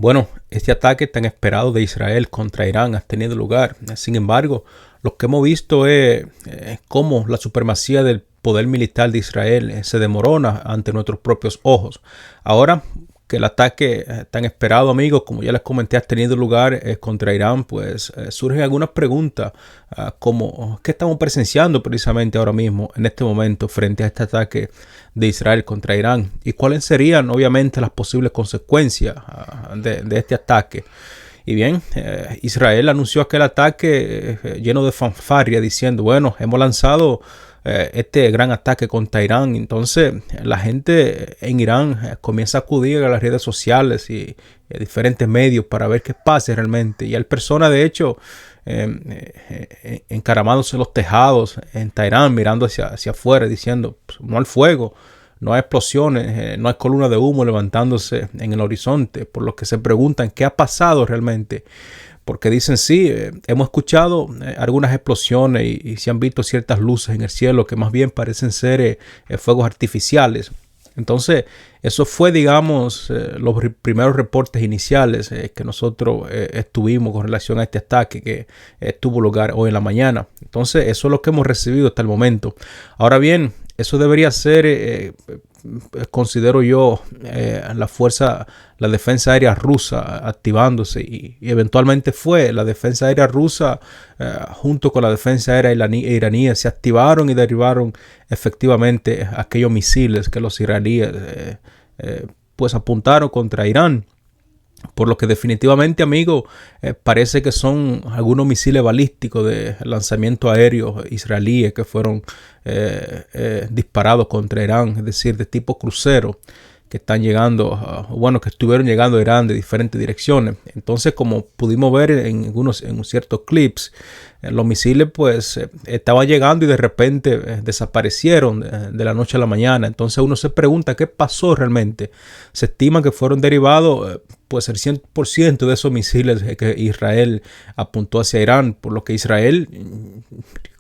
Bueno, este ataque tan esperado de Israel contra Irán ha tenido lugar. Sin embargo, lo que hemos visto es cómo la supremacía del poder militar de Israel se demorona ante nuestros propios ojos. Ahora que el ataque tan esperado, amigos, como ya les comenté, ha tenido lugar contra Irán, pues surgen algunas preguntas como ¿qué estamos presenciando precisamente ahora mismo, en este momento, frente a este ataque de Israel contra Irán? ¿Y cuáles serían, obviamente, las posibles consecuencias de este ataque? Y bien, Israel anunció aquel ataque lleno de fanfarria, diciendo, bueno, hemos lanzado este gran ataque contra Irán. Entonces la gente en Irán comienza a acudir a las redes sociales y a diferentes medios para ver qué pasa realmente. Y hay personas, de hecho, encaramados en los tejados en Teherán, mirando hacia afuera, diciendo, pues, no hay fuego, no hay explosiones, no hay columna de humo levantándose en el horizonte, por lo que se preguntan qué ha pasado realmente. Porque dicen, sí, hemos escuchado algunas explosiones y se han visto ciertas luces en el cielo que más bien parecen ser fuegos artificiales. Entonces, eso fue, digamos, los primeros reportes iniciales que nosotros estuvimos con relación a este ataque que tuvo lugar hoy en la mañana. Entonces, eso es lo que hemos recibido hasta el momento. Ahora bien, eso debería ser, considero yo, la defensa aérea rusa activándose y eventualmente fue la defensa aérea rusa junto con la defensa aérea iraní se activaron y derribaron efectivamente aquellos misiles que los iraníes pues apuntaron contra Irán. Por lo que definitivamente, amigo, parece que son algunos misiles balísticos de lanzamiento aéreo israelíes que fueron disparados contra Irán, es decir, de tipo crucero, que están llegando, que estuvieron llegando a Irán de diferentes direcciones. Entonces, como pudimos ver en ciertos clips, los misiles pues estaban llegando y de repente desaparecieron de la noche a la mañana. Entonces uno se pregunta qué pasó realmente. Se estima que fueron derivados pues el 100% de esos misiles que Israel apuntó hacia Irán, por lo que Israel,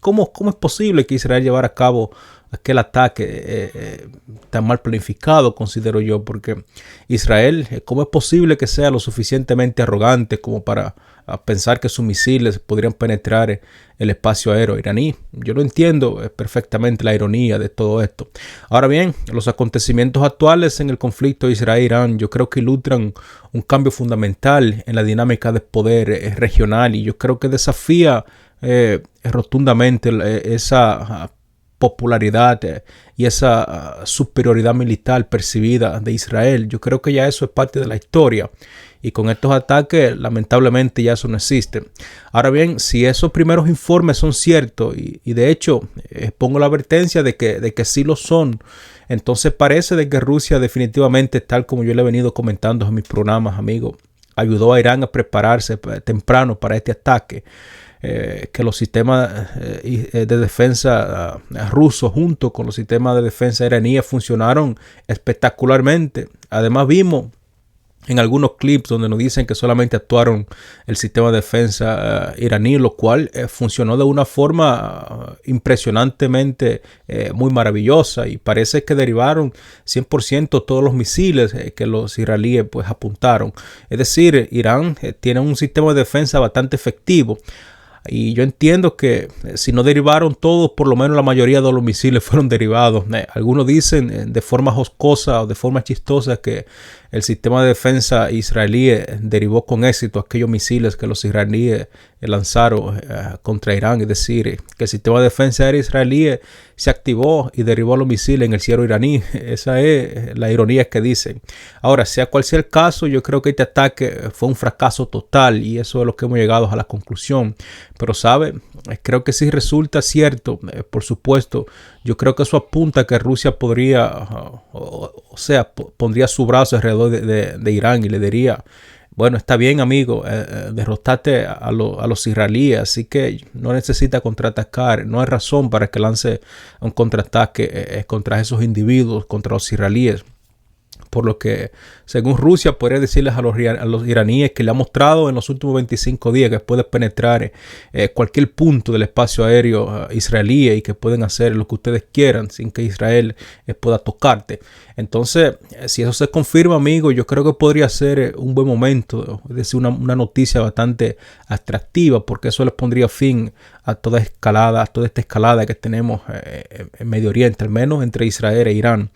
¿cómo es posible que Israel llevara a cabo aquel ataque tan mal planificado, considero yo? Porque Israel, ¿cómo es posible que sea lo suficientemente arrogante como para pensar que sus misiles podrían penetrar el espacio aéreo iraní? Yo lo entiendo perfectamente, la ironía de todo esto. Ahora bien, los acontecimientos actuales en el conflicto Israel-Irán yo creo que ilustran un cambio fundamental en la dinámica de poder regional, y yo creo que desafía rotundamente esa popularidad y esa superioridad militar percibida de Israel. Yo creo que ya eso es parte de la historia, y con estos ataques lamentablemente ya eso no existe. Ahora bien, si esos primeros informes son ciertos y de hecho pongo la advertencia de que sí lo son, entonces parece de que Rusia definitivamente, tal como yo le he venido comentando en mis programas, amigos, ayudó a Irán a prepararse temprano para este ataque. Que los sistemas de defensa rusos junto con los sistemas de defensa iraníes funcionaron espectacularmente. Además vimos en algunos clips donde nos dicen que solamente actuaron el sistema de defensa iraní, lo cual funcionó de una forma impresionantemente muy maravillosa, y parece que derivaron 100% todos los misiles que los israelíes pues apuntaron. Es decir, Irán tiene un sistema de defensa bastante efectivo. Y yo entiendo que si no derivaron todos, por lo menos la mayoría de los misiles fueron derivados. Algunos dicen de forma jocosa o de forma chistosa que el sistema de defensa israelí derivó con éxito aquellos misiles que los israelíes lanzaron contra Irán. Es decir, que el sistema de defensa aérea israelí se activó y derribó los misiles en el cielo iraní. Esa es la ironía que dicen. Ahora, sea cual sea el caso, yo creo que este ataque fue un fracaso total, y eso es lo que hemos llegado a la conclusión. Pero, ¿sabe? Creo que sí resulta cierto, por supuesto. Yo creo que eso apunta a que Rusia podría, pondría su brazo alrededor de Irán y le diría, bueno, está bien, amigo, derrotaste a los israelíes, así que no necesita contraatacar. No hay razón para que lance un contraataque contra esos individuos, contra los israelíes. Por lo que, según Rusia, podría decirles a los iraníes que le ha mostrado en los últimos 25 días que puede penetrar cualquier punto del espacio aéreo israelí y que pueden hacer lo que ustedes quieran sin que Israel pueda tocarte. Entonces, si eso se confirma, amigo, yo creo que podría ser un buen momento, es decir, una noticia bastante atractiva, porque eso les pondría fin a toda esta escalada que tenemos en Medio Oriente, al menos entre Israel e Irán.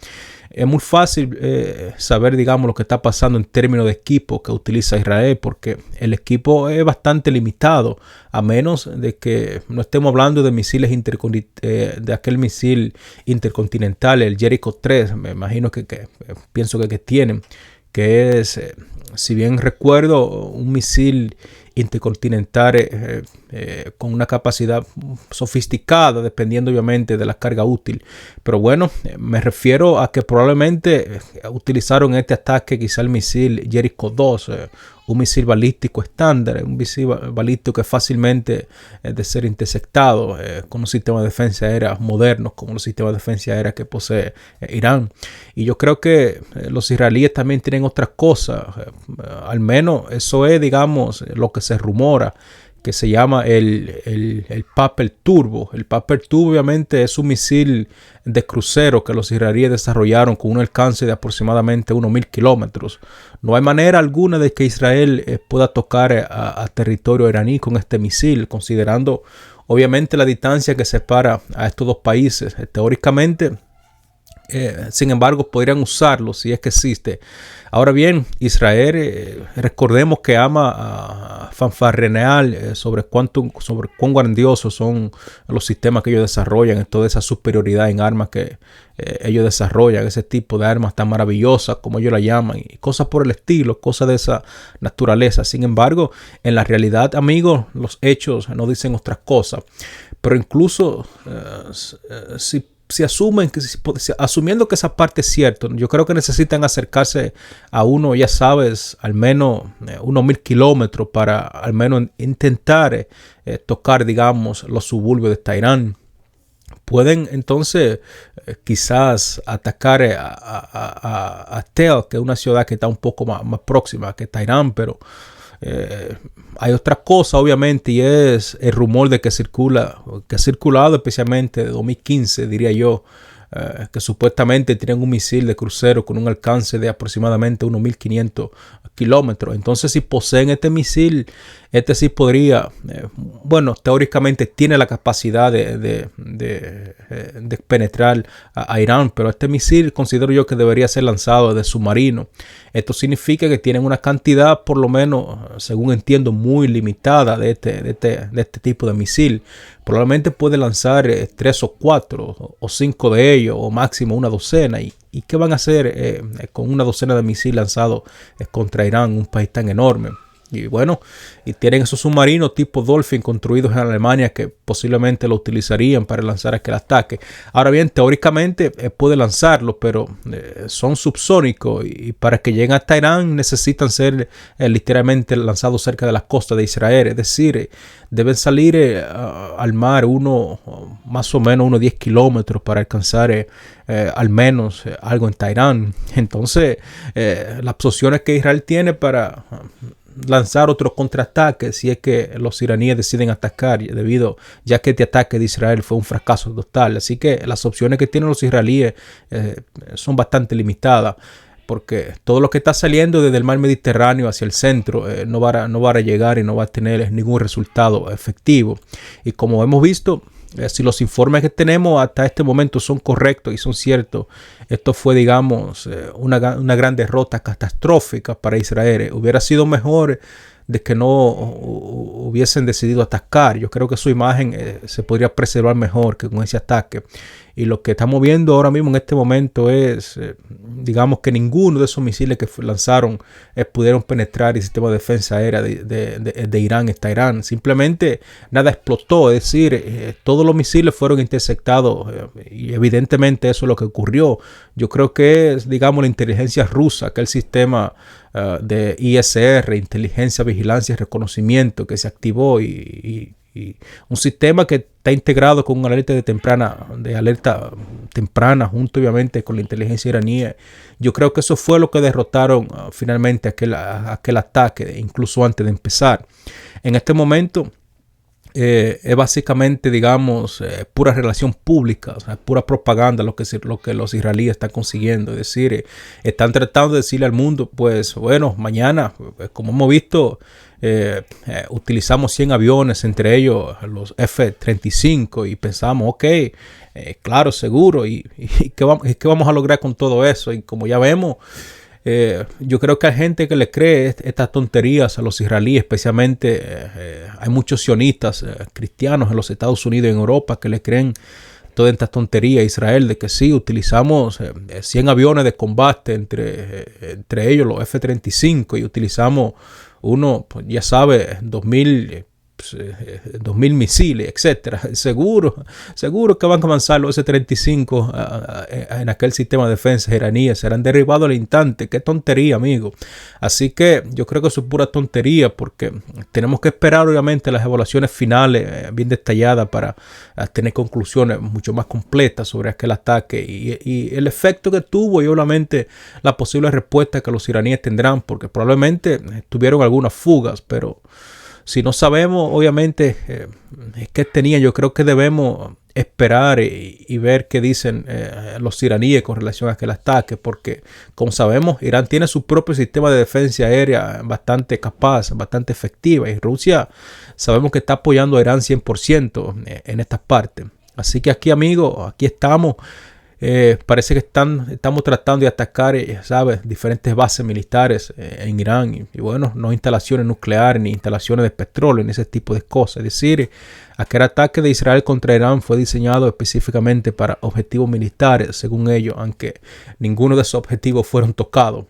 Es muy fácil saber, digamos, lo que está pasando en términos de equipo que utiliza Israel, porque el equipo es bastante limitado, a menos de que no estemos hablando de misiles de aquel misil intercontinental, el Jericho 3, me imagino que pienso que tienen, que es, si bien recuerdo, un misil intercontinental con una capacidad sofisticada, dependiendo obviamente de la carga útil. Pero bueno, me refiero a que probablemente utilizaron este ataque quizá el misil Jericho 2, un misil balístico estándar, un misil balístico que es fácilmente de ser interceptado con un sistema de defensa aérea modernos como los sistemas de defensa aérea que posee Irán. Y yo creo que los israelíes también tienen otras cosas, al menos eso es, digamos, lo que se rumora, que se llama el Paper Turbo. El Paper Turbo obviamente es un misil de crucero que los israelíes desarrollaron con un alcance de aproximadamente unos 1000 kilómetros. No hay manera alguna de que Israel pueda tocar a territorio iraní con este misil, considerando obviamente la distancia que separa a estos dos países. Teóricamente, sin embargo, podrían usarlo si es que existe. Ahora bien, Israel, recordemos que ama fanfarronear sobre cuán grandiosos son los sistemas que ellos desarrollan, toda esa superioridad en armas que ellos desarrollan, ese tipo de armas tan maravillosas como ellos la llaman, y cosas por el estilo, cosas de esa naturaleza. Sin embargo, en la realidad, amigos, los hechos no dicen otras cosas. Pero incluso si asumen asumiendo que esa parte es cierta, yo creo que necesitan acercarse a uno, ya sabes, al menos unos 1000 kilómetros para al menos intentar tocar, digamos, los suburbios de Teherán. Pueden entonces quizás atacar a Tel, que es una ciudad que está un poco más próxima que Teherán, pero hay otra cosa obviamente, y es el rumor de que ha circulado especialmente de 2015, diría yo, que supuestamente tienen un misil de crucero con un alcance de aproximadamente unos 1500 kilómetros. Entonces, si poseen este misil, este sí podría, bueno, teóricamente tiene la capacidad de penetrar a Irán, pero este misil considero yo que debería ser lanzado desde submarino. Esto significa que tienen una cantidad, por lo menos, según entiendo, muy limitada de este tipo de misil. Probablemente puede lanzar 3 o 4 o 5 de ellos, o máximo una docena. ¿Y qué van a hacer con una docena de misiles lanzados contra Irán, un país tan enorme? Y bueno, y tienen esos submarinos tipo Dolphin construidos en Alemania que posiblemente lo utilizarían para lanzar aquel ataque. Ahora bien, teóricamente puede lanzarlo, pero son subsónicos y para que lleguen hasta Irán necesitan ser literalmente lanzados cerca de las costas de Israel. Es decir, deben salir al mar más o menos unos 10 kilómetros para alcanzar al menos algo en Teherán. Entonces, las opciones que Israel tiene para lanzar otro contraataque si es que los iraníes deciden atacar, ya que este ataque de Israel fue un fracaso total. Así que las opciones que tienen los israelíes son bastante limitadas, porque todo lo que está saliendo desde el mar Mediterráneo hacia el centro no va a llegar y no va a tener ningún resultado efectivo. Y como hemos visto, si los informes que tenemos hasta este momento son correctos y son ciertos, esto fue, digamos, una gran derrota catastrófica para Israel. Hubiera sido mejor de que no hubiesen decidido atacar. Yo creo que su imagen se podría preservar mejor que con ese ataque. Y lo que estamos viendo ahora mismo en este momento es, digamos, que ninguno de esos misiles que lanzaron pudieron penetrar el sistema de defensa aérea de Irán hasta Irán. Simplemente nada explotó, es decir, todos los misiles fueron interceptados y evidentemente eso es lo que ocurrió. Yo creo que es, digamos, la inteligencia rusa, que el sistema de ISR, inteligencia, vigilancia y reconocimiento, que se activó y y un sistema que está integrado con una alerta temprana, junto obviamente con la inteligencia iraní. Yo creo que eso fue lo que derrotaron finalmente aquel ataque, incluso antes de empezar. En este momento es básicamente, digamos, pura relación pública, o sea, pura propaganda lo que los israelíes están consiguiendo. Es decir, están tratando de decirle al mundo, pues bueno, mañana, como hemos visto, utilizamos 100 aviones, entre ellos los F-35, y pensamos, ok, claro, seguro, y ¿qué vamos a lograr con todo eso? Y como ya vemos, yo creo que hay gente que le cree estas tonterías a los israelíes, especialmente hay muchos sionistas cristianos en los Estados Unidos y en Europa que le creen todas estas tonterías a Israel, de que sí, utilizamos 100 aviones de combate, entre ellos los F-35, y utilizamos uno, pues ya sabe, 2000 misiles, etcétera. Seguro que van a avanzar los S-35 en aquel sistema de defensa iraní. Serán derribados al instante. Qué tontería, amigo. Así que yo creo que eso es pura tontería, porque tenemos que esperar obviamente las evaluaciones finales bien detalladas para tener conclusiones mucho más completas sobre aquel ataque y el efecto que tuvo, y obviamente la posible respuesta que los iraníes tendrán, porque probablemente tuvieron algunas fugas, pero si no sabemos, obviamente, qué tenían, yo creo que debemos esperar y ver qué dicen los iraníes con relación a aquel ataque, porque, como sabemos, Irán tiene su propio sistema de defensa aérea bastante capaz, bastante efectiva, y Rusia sabemos que está apoyando a Irán 100% en estas partes. Así que aquí, amigos, aquí estamos. Parece que estamos tratando de atacar, ¿sabes?, diferentes bases militares en Irán y bueno, no instalaciones nucleares ni instalaciones de petróleo ni ese tipo de cosas. Es decir, aquel ataque de Israel contra Irán fue diseñado específicamente para objetivos militares, según ellos, aunque ninguno de esos objetivos fueron tocados.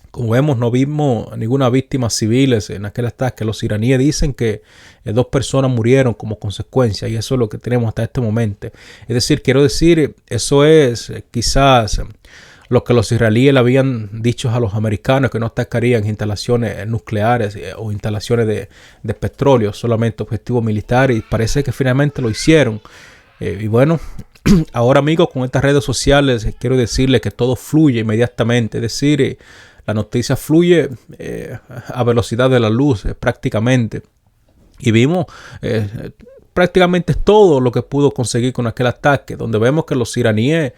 Como vemos, no vimos ninguna víctima civiles en aquel ataque. Los iraníes dicen que 2 personas murieron como consecuencia, y eso es lo que tenemos hasta este momento. Es decir, quiero decir, eso es quizás lo que los israelíes le habían dicho a los americanos, que no atacarían instalaciones nucleares o instalaciones de petróleo, solamente objetivos militares, y parece que finalmente lo hicieron. Y bueno, ahora, amigos, con estas redes sociales quiero decirles que todo fluye inmediatamente. Es decir, la noticia fluye a velocidad de la luz prácticamente. Y vimos prácticamente todo lo que pudo conseguir con aquel ataque, donde vemos que los iraníes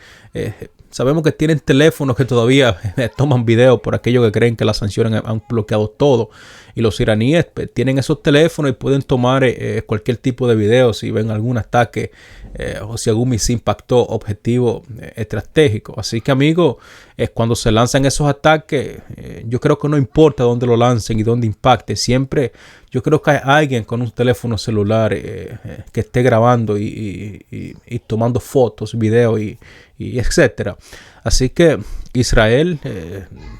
sabemos que tienen teléfonos que todavía toman video, por aquellos que creen que las sanciones han bloqueado todo. Y los iraníes tienen esos teléfonos y pueden tomar cualquier tipo de video si ven algún ataque o si algún misil impactó objetivo estratégico. Así que, amigos, cuando se lanzan esos ataques, yo creo que no importa dónde lo lancen y dónde impacte. Siempre yo creo que hay alguien con un teléfono celular que esté grabando y tomando fotos, videos y etcétera. Así que Israel,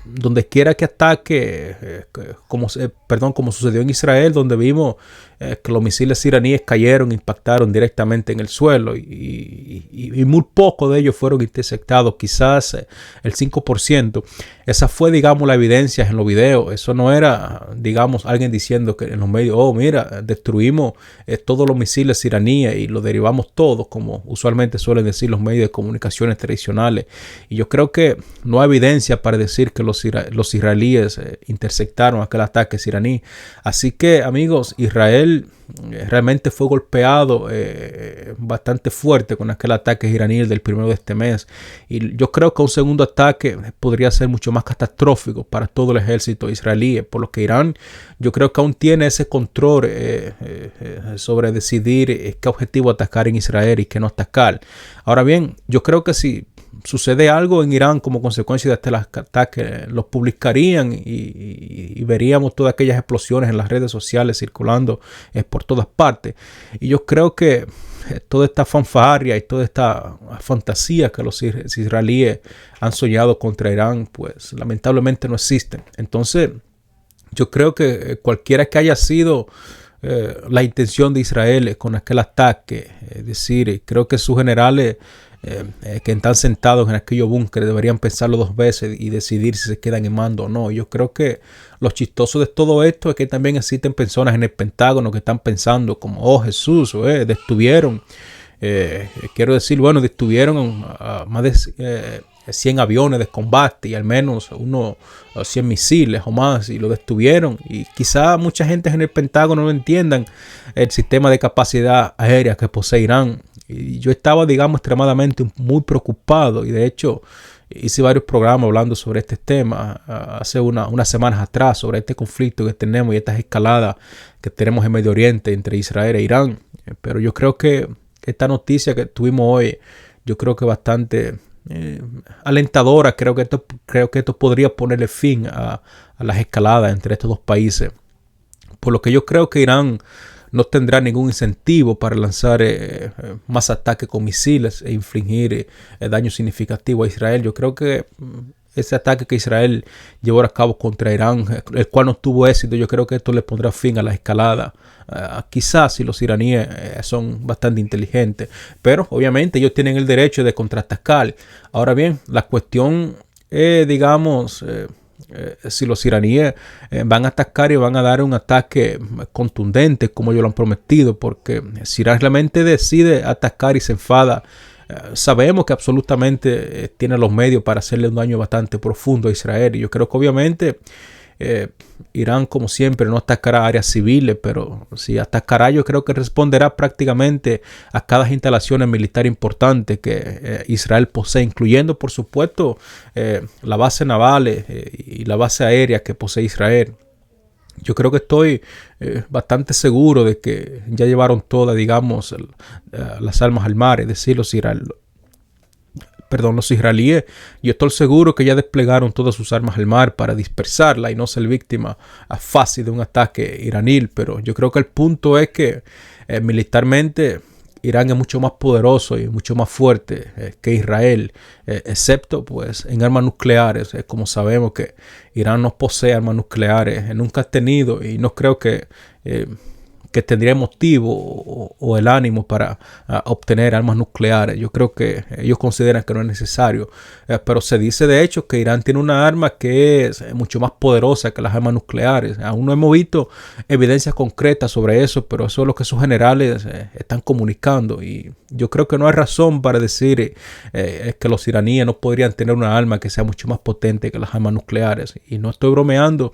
donde quiera que ataque, como sucedió en Israel, donde vimos que los misiles iraníes cayeron, impactaron directamente en el suelo y muy pocos de ellos fueron interceptados, quizás el 5%. Esa fue, digamos, la evidencia en los videos. Eso no era, digamos, alguien diciendo que en los medios, oh, mira, destruimos todos los misiles iraníes y los derivamos todos, como usualmente suelen decir los medios de comunicaciones tradicionales. Y yo creo que no hay evidencia para decir que los israelíes interceptaron aquel ataque iraní. Así que, amigos, Israel realmente fue golpeado bastante fuerte con aquel ataque iraní del 1 de este mes. Y yo creo que un segundo ataque podría ser mucho más catastrófico para todo el ejército israelí, por lo que Irán, yo creo que aún tiene ese control sobre decidir qué objetivo atacar en Israel y qué no atacar. Ahora bien, yo creo que si sucede algo en Irán como consecuencia de este ataque, los publicarían y veríamos todas aquellas explosiones en las redes sociales circulando por todas partes. Y yo creo que toda esta fanfarria y toda esta fantasía que los israelíes han soñado contra Irán, pues lamentablemente no existen. Entonces, yo creo que cualquiera que haya sido la intención de Israel con aquel ataque, es decir, creo que sus generales que están sentados en aquellos búnkeres deberían pensarlo 2 veces y decidir si se quedan en mando o no. Yo creo que lo chistoso de todo esto es que también existen personas en el Pentágono que están pensando como, oh Jesús, detuvieron, quiero decir, bueno, detuvieron más de 100 aviones de combate y al menos unos 100 misiles o más, y lo detuvieron. Y quizá mucha gente en el Pentágono no entiendan el sistema de capacidad aérea que posee Irán. Y yo estaba, digamos, extremadamente muy preocupado, y de hecho hice varios programas hablando sobre este tema hace unas semanas atrás, sobre este conflicto que tenemos y estas escaladas que tenemos en Medio Oriente entre Israel e Irán. Pero yo creo que esta noticia que tuvimos hoy, yo creo que bastante alentadora. Creo que esto podría ponerle fin a las escaladas entre estos dos países, por lo que yo creo que Irán no tendrá ningún incentivo para lanzar más ataques con misiles e infligir daño significativo a Israel. Yo creo que ese ataque que Israel llevó a cabo contra Irán, el cual no tuvo éxito, yo creo que esto le pondrá fin a la escalada. Quizás si los iraníes son bastante inteligentes, pero obviamente ellos tienen el derecho de contraatacar. Ahora bien, la cuestión es, digamos, si los iraníes van a atacar y van a dar un ataque contundente como ellos lo han prometido, porque si Irán realmente decide atacar y se enfada, sabemos que absolutamente tiene los medios para hacerle un daño bastante profundo a Israel. Y yo creo que obviamente Irán, como siempre, no atacará áreas civiles, pero si atacará, yo creo que responderá prácticamente a cada instalación militar importante que Israel posee, incluyendo, por supuesto, la base naval y la base aérea que posee Israel. Yo creo que estoy bastante seguro de que ya llevaron todas, digamos, las armas al mar, es decir, los israelíes. Yo estoy seguro que ya desplegaron todas sus armas al mar para dispersarla y no ser víctima fácil de un ataque iraní. Pero yo creo que el punto es que militarmente Irán es mucho más poderoso y mucho más fuerte que Israel, excepto pues en armas nucleares. Como sabemos que Irán no posee armas nucleares, nunca ha tenido, y no creo que tendría motivo o el ánimo para obtener armas nucleares. Yo creo que ellos consideran que no es necesario. Pero se dice de hecho que Irán tiene una arma que es mucho más poderosa que las armas nucleares. Aún no hemos visto evidencias concretas sobre eso, pero eso es lo que sus generales están comunicando. Y yo creo que no hay razón para decir que los iraníes no podrían tener una arma que sea mucho más potente que las armas nucleares. Y no estoy bromeando,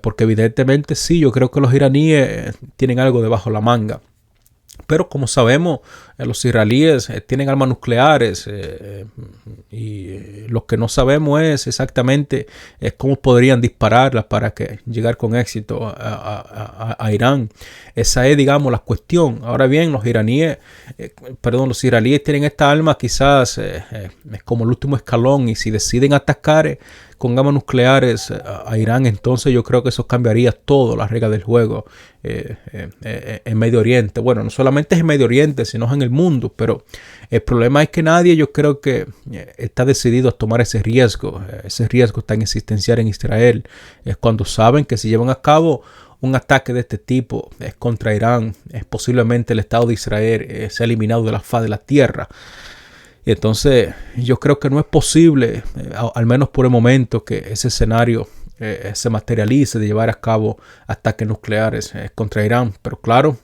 porque evidentemente sí, yo creo que los iraníes tienen algo debajo de la manga. Pero como sabemos, los israelíes tienen armas nucleares, y lo que no sabemos es exactamente cómo podrían dispararlas para llegar con éxito a Irán. Esa es, digamos, la cuestión. Ahora bien, los israelíes tienen esta arma quizás como el último escalón, y si deciden atacar con armas nucleares a Irán, entonces yo creo que eso cambiaría todo las reglas del juego en Medio Oriente. Bueno, no solamente es en Medio Oriente, sino en el mundo, pero el problema es que nadie, yo creo que está decidido a tomar ese riesgo tan existencial en Israel. Es cuando saben que si llevan a cabo un ataque de este tipo contra Irán, posiblemente el Estado de Israel sea eliminado de la faz de la tierra. Y entonces yo creo que no es posible, al menos por el momento, que ese escenario se materialice de llevar a cabo ataques nucleares contra Irán. Pero claro,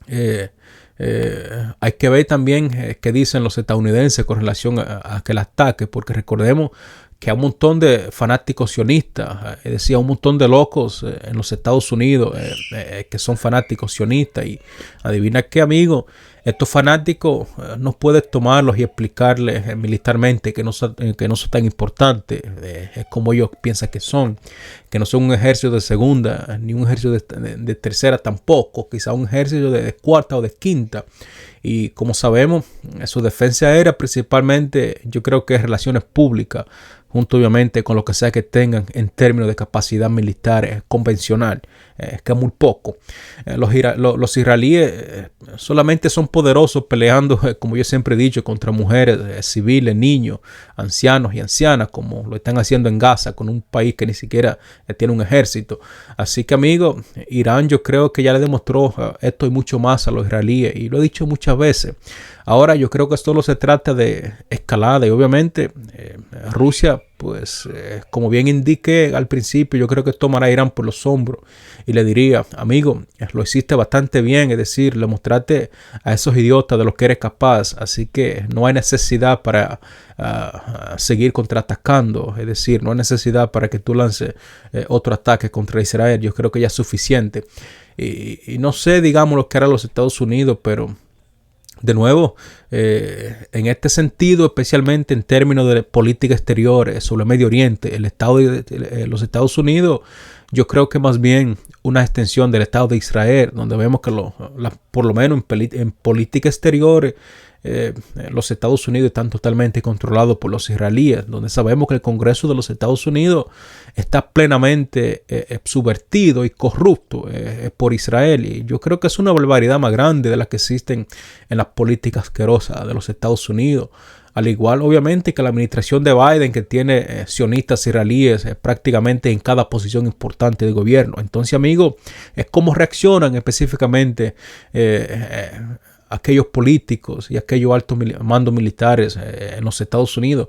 hay que ver también qué dicen los estadounidenses con relación a aquel ataque, porque recordemos que hay un montón de fanáticos sionistas, es decir, un montón de locos en los Estados Unidos que son fanáticos sionistas. Y adivina qué, amigo, estos fanáticos no puedes tomarlos y explicarles militarmente que no son tan importantes como ellos piensan que son no son un ejército de segunda, ni un ejército de tercera tampoco, quizá un ejército de cuarta o de quinta. Y como sabemos, su defensa aérea principalmente, yo creo que es relaciones públicas, junto obviamente con lo que sea que tengan en términos de capacidad militar convencional, que es muy poco. Los israelíes solamente son poderosos peleando, como yo siempre he dicho, contra mujeres, civiles, niños, ancianos y ancianas, como lo están haciendo en Gaza, con un país que ni siquiera tiene un ejército. Así que, amigo, Irán yo creo que ya le demostró esto y mucho más a los israelíes, y lo he dicho muchas veces. Ahora yo creo que esto no se trata de escalada, y obviamente Rusia, pues como bien indiqué al principio, yo creo que tomará a Irán por los hombros y le diría: amigo, lo hiciste bastante bien, es decir, le mostraste a esos idiotas de los que eres capaz, así que no hay necesidad para seguir contraatacando, es decir, no hay necesidad para que tú lances otro ataque contra Israel. Yo creo que ya es suficiente, y no sé, digamos, lo que hará los Estados Unidos, pero de nuevo, en este sentido, especialmente en términos de política exterior sobre el Medio Oriente, los Estados Unidos, yo creo que más bien una extensión del Estado de Israel, donde vemos que por lo menos en política exterior, los Estados Unidos están totalmente controlados por los israelíes, donde sabemos que el Congreso de los Estados Unidos está plenamente subvertido y corrupto por Israel. Y yo creo que es una barbaridad más grande de las que existen en las políticas asquerosas de los Estados Unidos. Al igual, obviamente, que la administración de Biden, que tiene sionistas israelíes prácticamente en cada posición importante de gobierno. Entonces, amigo, es cómo reaccionan específicamente aquellos políticos y aquellos altos mandos militares en los Estados Unidos.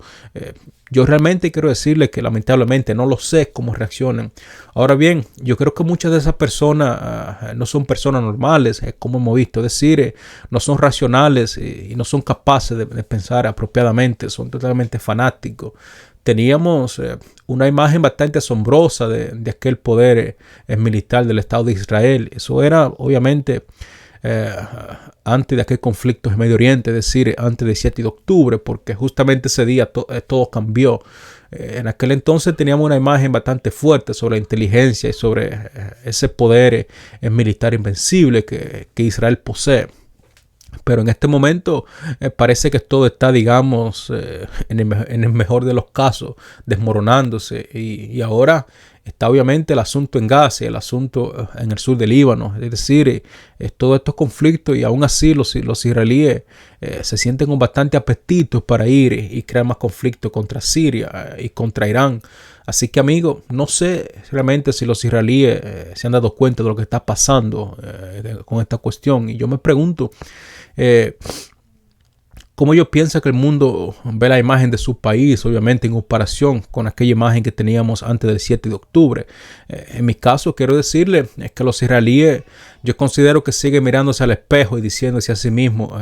Yo realmente quiero decirles que lamentablemente no lo sé cómo reaccionan. Ahora bien, yo creo que muchas de esas personas no son personas normales, como hemos visto, es decir, no son racionales y no son capaces de pensar apropiadamente, son totalmente fanáticos. Teníamos una imagen bastante asombrosa de aquel poder militar del Estado de Israel. Eso era, obviamente, antes de aquel conflicto en Medio Oriente, es decir, antes del 7 de octubre, porque justamente ese día todo cambió. En aquel entonces teníamos una imagen bastante fuerte sobre la inteligencia y sobre ese poder militar invencible que Israel posee. Pero en este momento parece que todo está, digamos, en el mejor de los casos, desmoronándose. Y ahora está obviamente el asunto en Gaza, el asunto en el sur del Líbano. Es decir, todos estos conflictos, y aún así los israelíes se sienten con bastante apetito para ir y crear más conflictos contra Siria y contra Irán. Así que, amigos, no sé realmente si los israelíes se han dado cuenta de lo que está pasando con esta cuestión. Y yo me pregunto cómo ellos piensan que el mundo ve la imagen de su país, obviamente en comparación con aquella imagen que teníamos antes del 7 de octubre. En mi caso, quiero decirle que los israelíes, yo considero que siguen mirándose al espejo y diciéndose a sí mismos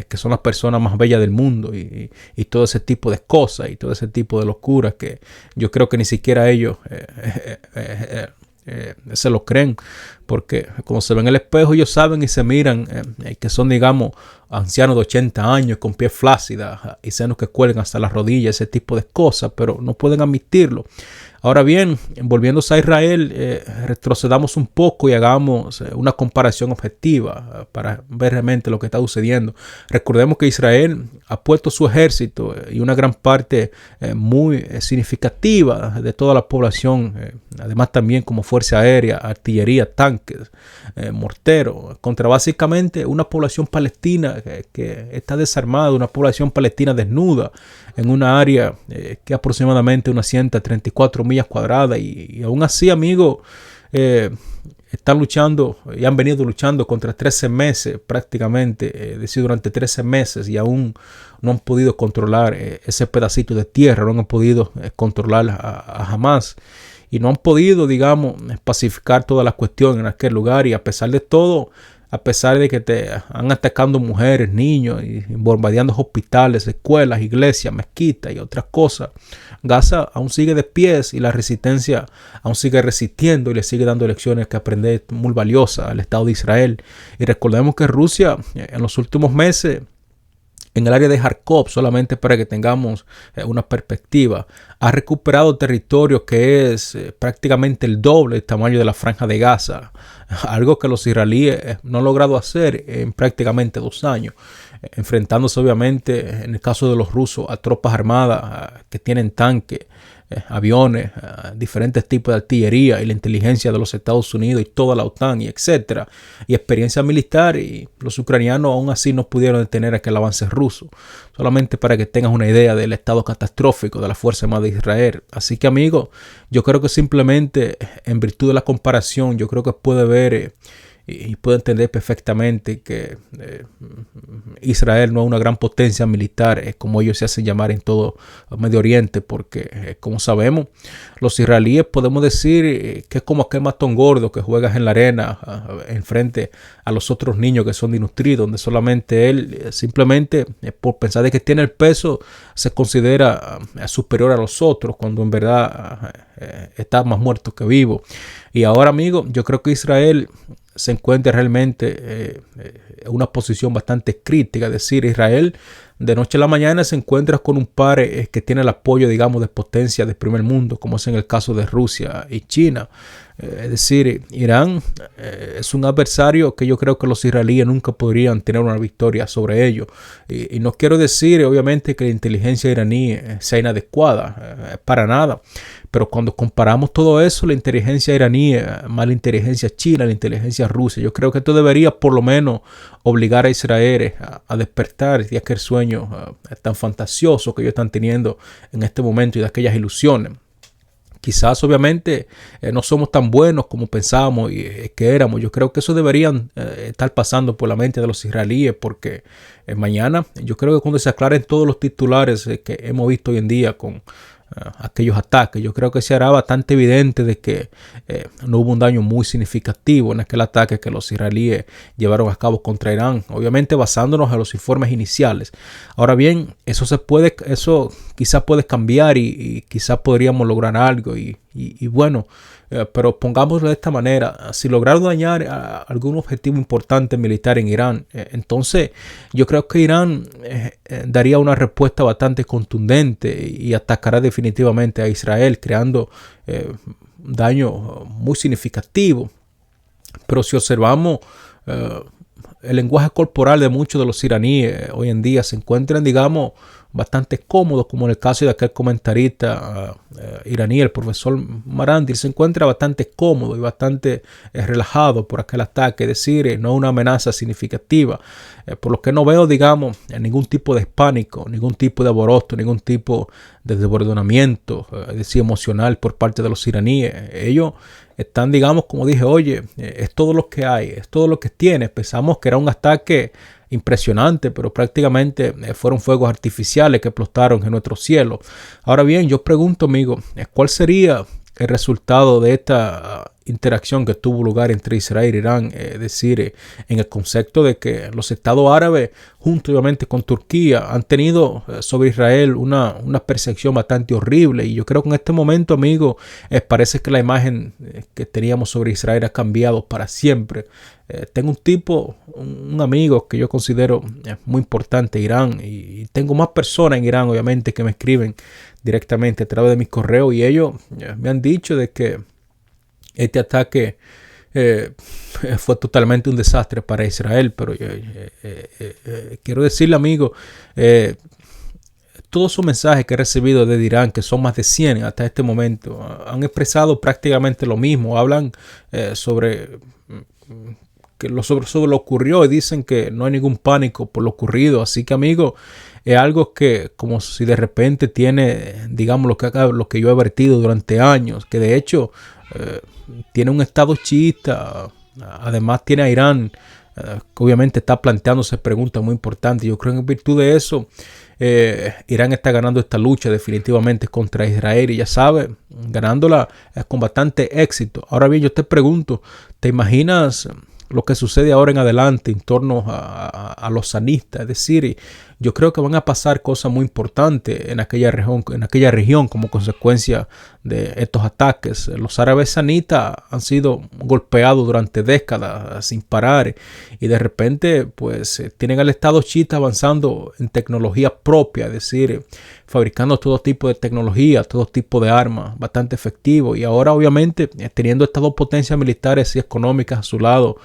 que son las personas más bellas del mundo y todo ese tipo de cosas y todo ese tipo de locuras que yo creo que ni siquiera ellos se lo creen, porque como se ven en el espejo, ellos saben y se miran que son, digamos, ancianos de 80 años con pies flácidas y senos que cuelgan hasta las rodillas, ese tipo de cosas, pero no pueden admitirlo. Ahora bien, volviéndose a Israel, retrocedamos un poco y hagamos una comparación objetiva para ver realmente lo que está sucediendo. Recordemos que Israel ha puesto su ejército y una gran parte muy significativa de toda la población, además también como fuerza aérea, artillería, tanques, morteros, contra básicamente una población palestina que está desarmada, una población palestina desnuda en una área que es aproximadamente unas 134 millas cuadradas, y aún así, amigos, están luchando y han venido luchando contra 13 meses prácticamente, es decir, durante 13 meses, y aún no han podido controlar ese pedacito de tierra, no han podido controlar a Hamas, y no han podido, digamos, pacificar todas las cuestiones en aquel lugar. Y a pesar de todo, a pesar de que te han atacando mujeres, niños y bombardeando hospitales, escuelas, iglesias, mezquitas y otras cosas, Gaza aún sigue de pies y la resistencia aún sigue resistiendo y le sigue dando lecciones que aprender muy valiosas al Estado de Israel. Y recordemos que Rusia en los últimos meses, en el área de Kharkov, solamente para que tengamos una perspectiva, ha recuperado territorio que es prácticamente el doble del tamaño de la Franja de Gaza, algo que los israelíes no han logrado hacer en prácticamente 2 años, enfrentándose obviamente, en el caso de los rusos, a tropas armadas que tienen tanques aviones, diferentes tipos de artillería y la inteligencia de los Estados Unidos y toda la OTAN y etcétera, y experiencia militar, y los ucranianos aún así no pudieron detener aquel avance ruso. Solamente para que tengas una idea del estado catastrófico de la Fuerza Armada de Israel. Así que, amigos, yo creo que simplemente en virtud de la comparación, yo creo que puede ver y puede entender perfectamente que Israel no es una gran potencia militar, como ellos se hacen llamar en todo Medio Oriente, porque como sabemos, los israelíes podemos decir que es como aquel matón gordo que juegas en la arena enfrente a los otros niños que son desnutridos, donde solamente él simplemente por pensar de que tiene el peso se considera superior a los otros, cuando en verdad está más muerto que vivo. Y ahora, amigos, yo creo que Israel se encuentra realmente en una posición bastante crítica. Es decir, Israel de noche a la mañana se encuentra con un par que tiene el apoyo, digamos, de potencias del primer mundo, como es en el caso de Rusia y China. Es decir, Irán es un adversario que yo creo que los israelíes nunca podrían tener una victoria sobre ellos. Y no quiero decir, obviamente, que la inteligencia iraní sea inadecuada, para nada. Pero cuando comparamos todo eso, la inteligencia iraní, más la inteligencia china, la inteligencia rusa, yo creo que esto debería por lo menos obligar a Israel a despertar de aquel sueño tan fantasioso que ellos están teniendo en este momento y de aquellas ilusiones. Quizás obviamente no somos tan buenos como pensábamos que éramos. Yo creo que eso deberían estar pasando por la mente de los israelíes, porque mañana yo creo que cuando se aclaren todos los titulares que hemos visto hoy en día con aquellos ataques, yo creo que se hará bastante evidente de que no hubo un daño muy significativo en aquel ataque que los israelíes llevaron a cabo contra Irán, obviamente basándonos en los informes iniciales. Ahora bien, eso quizás puede cambiar y quizás podríamos lograr algo y bueno, pero pongámoslo de esta manera: si lograron dañar algún objetivo importante militar en Irán, entonces yo creo que Irán daría una respuesta bastante contundente y atacará definitivamente a Israel, creando daño muy significativo. Pero si observamos el lenguaje corporal de muchos de los iraníes hoy en día, se encuentran, digamos, bastante cómodos, como en el caso de aquel comentarista iraní, el profesor Marandi. Se encuentra bastante cómodo y bastante relajado por aquel ataque, es decir, no una amenaza significativa, por lo que no veo, digamos, ningún tipo de pánico, ningún tipo de alboroto, ningún tipo de desbordamiento, es decir, emocional por parte de los iraníes. Ellos están, digamos, como dije, oye, es todo lo que hay, es todo lo que tiene. Pensamos que era un ataque impresionante, pero prácticamente fueron fuegos artificiales que explotaron en nuestro cielo. Ahora bien, yo pregunto, amigo, ¿cuál sería el resultado de esta interacción que tuvo lugar entre Israel e Irán? Es decir, en el concepto de que los estados árabes, junto obviamente con Turquía, han tenido sobre Israel una percepción bastante horrible. Y yo creo que en este momento, amigo, parece que la imagen que teníamos sobre Israel ha cambiado para siempre. Tengo un amigo que yo considero muy importante, Irán, y tengo más personas en Irán, obviamente, que me escriben directamente a través de mis correos, y ellos me han dicho de que este ataque fue totalmente un desastre para Israel. Pero quiero decirle, amigo, todos esos mensajes que he recibido desde Irán, que son más de 100 hasta este momento, han expresado prácticamente lo mismo. Hablan sobre lo ocurrió y dicen que no hay ningún pánico por lo ocurrido. Así que, amigo, es algo que como si de repente tiene, digamos, lo que yo he vertido durante años, que de hecho tiene un estado chiita. Además tiene a Irán, que obviamente está planteándose preguntas muy importantes. Yo creo que en virtud de eso Irán está ganando esta lucha definitivamente contra Israel, y ya sabe, ganándola con bastante éxito. Ahora bien, yo te pregunto, ¿te imaginas lo que sucede ahora en adelante en torno a los sanistas? Es decir, yo creo que van a pasar cosas muy importantes en aquella región como consecuencia de estos ataques. Los árabes sanitas han sido golpeados durante décadas sin parar, y de repente pues tienen al Estado chiita avanzando en tecnología propia, es decir, fabricando todo tipo de tecnología, todo tipo de armas bastante efectivo, y ahora obviamente teniendo estas dos potencias militares y económicas a su lado,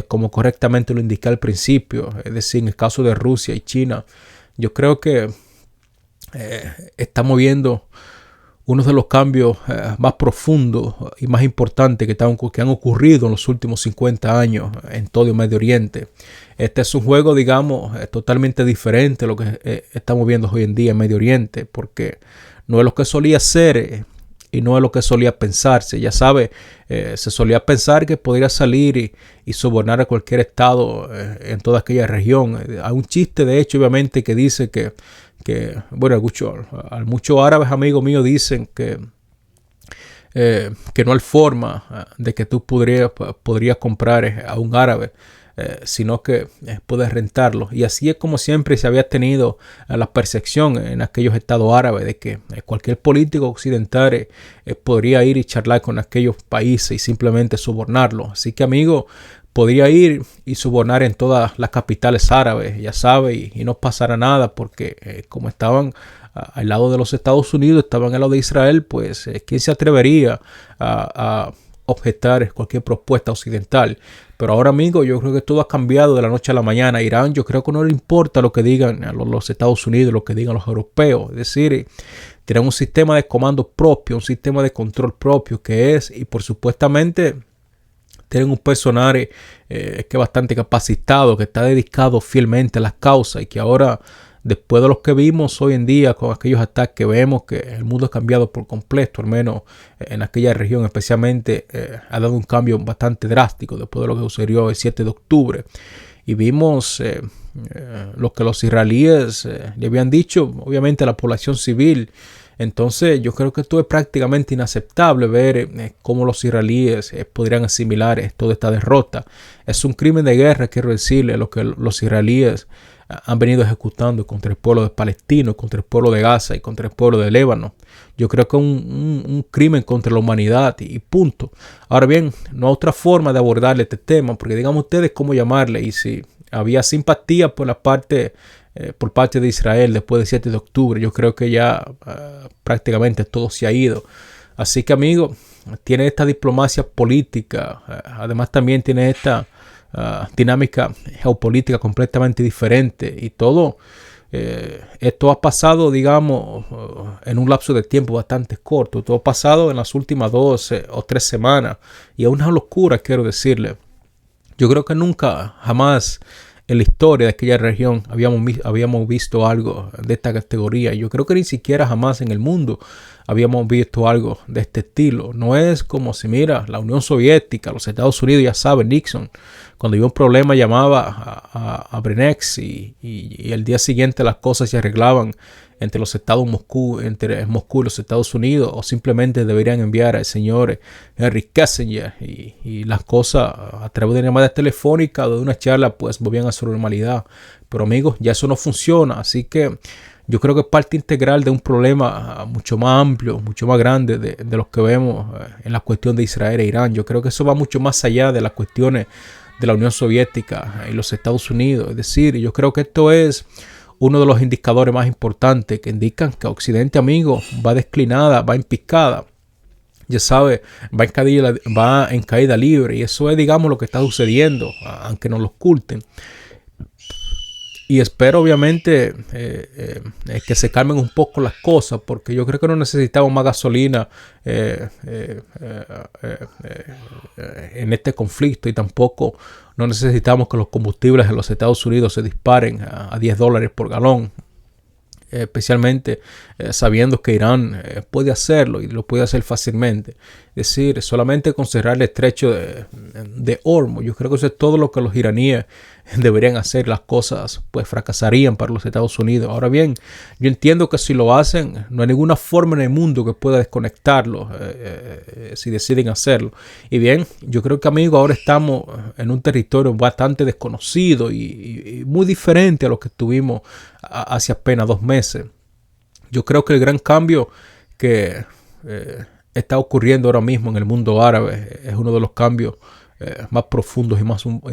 como correctamente lo indiqué al principio, es decir, en el caso de Rusia y China, yo creo que estamos viendo uno de los cambios más profundos y más importantes que han ocurrido en los últimos 50 años en todo el Medio Oriente. Este es un juego, digamos, totalmente diferente a lo que estamos viendo hoy en día en Medio Oriente, porque no es lo que solía ser y no es lo que solía pensarse. Ya sabe, se solía pensar que podría salir y sobornar a cualquier estado en toda aquella región. Hay un chiste, de hecho, obviamente, que dice que bueno, muchos árabes amigos míos dicen que no hay forma de que tú podrías comprar a un árabe, sino que puedes rentarlo. Y así es como siempre se había tenido la percepción en aquellos estados árabes de que cualquier político occidental podría ir y charlar con aquellos países y simplemente sobornarlo. Así que, amigo, podría ir y sobornar en todas las capitales árabes, ya sabe, y no pasará nada, porque como estaban al lado de los Estados Unidos, estaban al lado de Israel, pues ¿quién se atrevería a objetar cualquier propuesta occidental? Pero ahora, amigo, yo creo que todo ha cambiado de la noche a la mañana. Irán, yo creo que no le importa lo que digan los Estados Unidos, lo que digan los europeos. Es decir, tienen un sistema de comando propio, un sistema de control propio que es, y por supuestamente tienen un personaje que es bastante capacitado, que está dedicado fielmente a las causas y que ahora, después de lo que vimos hoy en día con aquellos ataques, vemos que el mundo ha cambiado por completo, al menos en aquella región especialmente, ha dado un cambio bastante drástico después de lo que sucedió el 7 de octubre. Y vimos lo que los israelíes le habían dicho, obviamente, a la población civil. Entonces yo creo que esto es prácticamente inaceptable, ver cómo los israelíes podrían asimilar toda esta derrota. Es un crimen de guerra, quiero decirle, lo que los israelíes han venido ejecutando contra el pueblo de Palestina, contra el pueblo de Gaza y contra el pueblo de Líbano. Yo creo que es un crimen contra la humanidad y punto. Ahora bien, no hay otra forma de abordarle este tema, porque digan ustedes cómo llamarle, y si había simpatía por parte de Israel después del 7 de octubre, yo creo que ya prácticamente todo se ha ido. Así que, amigo, tiene esta diplomacia política, además también tiene esta dinámica geopolítica completamente diferente, y todo esto ha pasado, digamos, en un lapso de tiempo bastante corto. Todo ha pasado en las últimas 2 o 3 semanas, y es una locura, quiero decirle. Yo creo que nunca, jamás en la historia de aquella región habíamos visto algo de esta categoría. Yo creo que ni siquiera jamás en el mundo habíamos visto algo de este estilo. No es como si, mira, la Unión Soviética, los Estados Unidos, ya saben, Nixon, cuando había un problema llamaba a Brenex y el día siguiente las cosas se arreglaban entre entre Moscú y los Estados Unidos, o simplemente deberían enviar al señor Henry Kissinger y las cosas a través de llamadas telefónicas o de una charla pues volvían a su normalidad. Pero, amigos, ya eso no funciona, así que yo creo que es parte integral de un problema mucho más amplio, mucho más grande de los que vemos en la cuestión de Israel e Irán. Yo creo que eso va mucho más allá de las cuestiones de la Unión Soviética y los Estados Unidos. Es decir, yo creo que esto es uno de los indicadores más importantes que indican que Occidente, amigo, va declinada, va en picada. Ya sabe, va en caída libre, y eso es, digamos, lo que está sucediendo, aunque no lo oculten. Y espero, obviamente, que se calmen un poco las cosas, porque yo creo que no necesitamos más gasolina en este conflicto, y tampoco no necesitamos que los combustibles en los Estados Unidos se disparen a $10 por galón. Especialmente sabiendo que Irán puede hacerlo y lo puede hacer fácilmente. Es decir, solamente con cerrar el estrecho de Hormuz, yo creo que eso es todo lo que los iraníes deberían hacer. Las cosas pues fracasarían para los Estados Unidos. Ahora bien, yo entiendo que si lo hacen, no hay ninguna forma en el mundo que pueda desconectarlo si deciden hacerlo. Y bien, yo creo que, amigos, ahora estamos en un territorio bastante desconocido y muy diferente a lo que tuvimos hace apenas 2 meses. Yo creo que el gran cambio que está ocurriendo ahora mismo en el mundo árabe es uno de los cambios más profundos y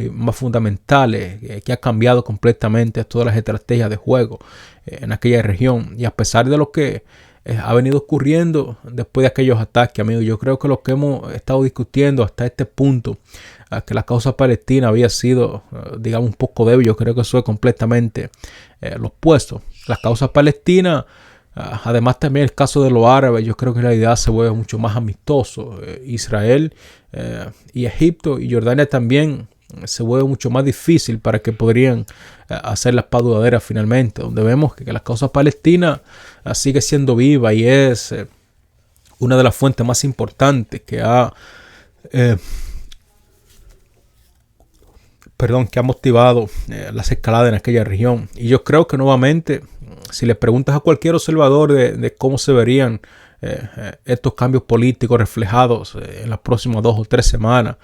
más fundamentales que ha cambiado completamente todas las estrategias de juego en aquella región. Y a pesar de lo que ha venido ocurriendo después de aquellos ataques, amigos, yo creo que lo que hemos estado discutiendo hasta este punto, que la causa palestina había sido, digamos, un poco débil, yo creo que eso es completamente lo opuesto. La causa palestina Además también el caso de los árabes, yo creo que en realidad se vuelve mucho más amistoso. Israel y Egipto y Jordania también se vuelve mucho más difícil para que podrían hacer la paz duradera finalmente, donde vemos que la causa palestina sigue siendo viva y es una de las fuentes más importantes que ha motivado las escaladas en aquella región. Y yo creo que nuevamente, si le preguntas a cualquier observador de cómo se verían estos cambios políticos reflejados en las próximas 2 o 3 semanas,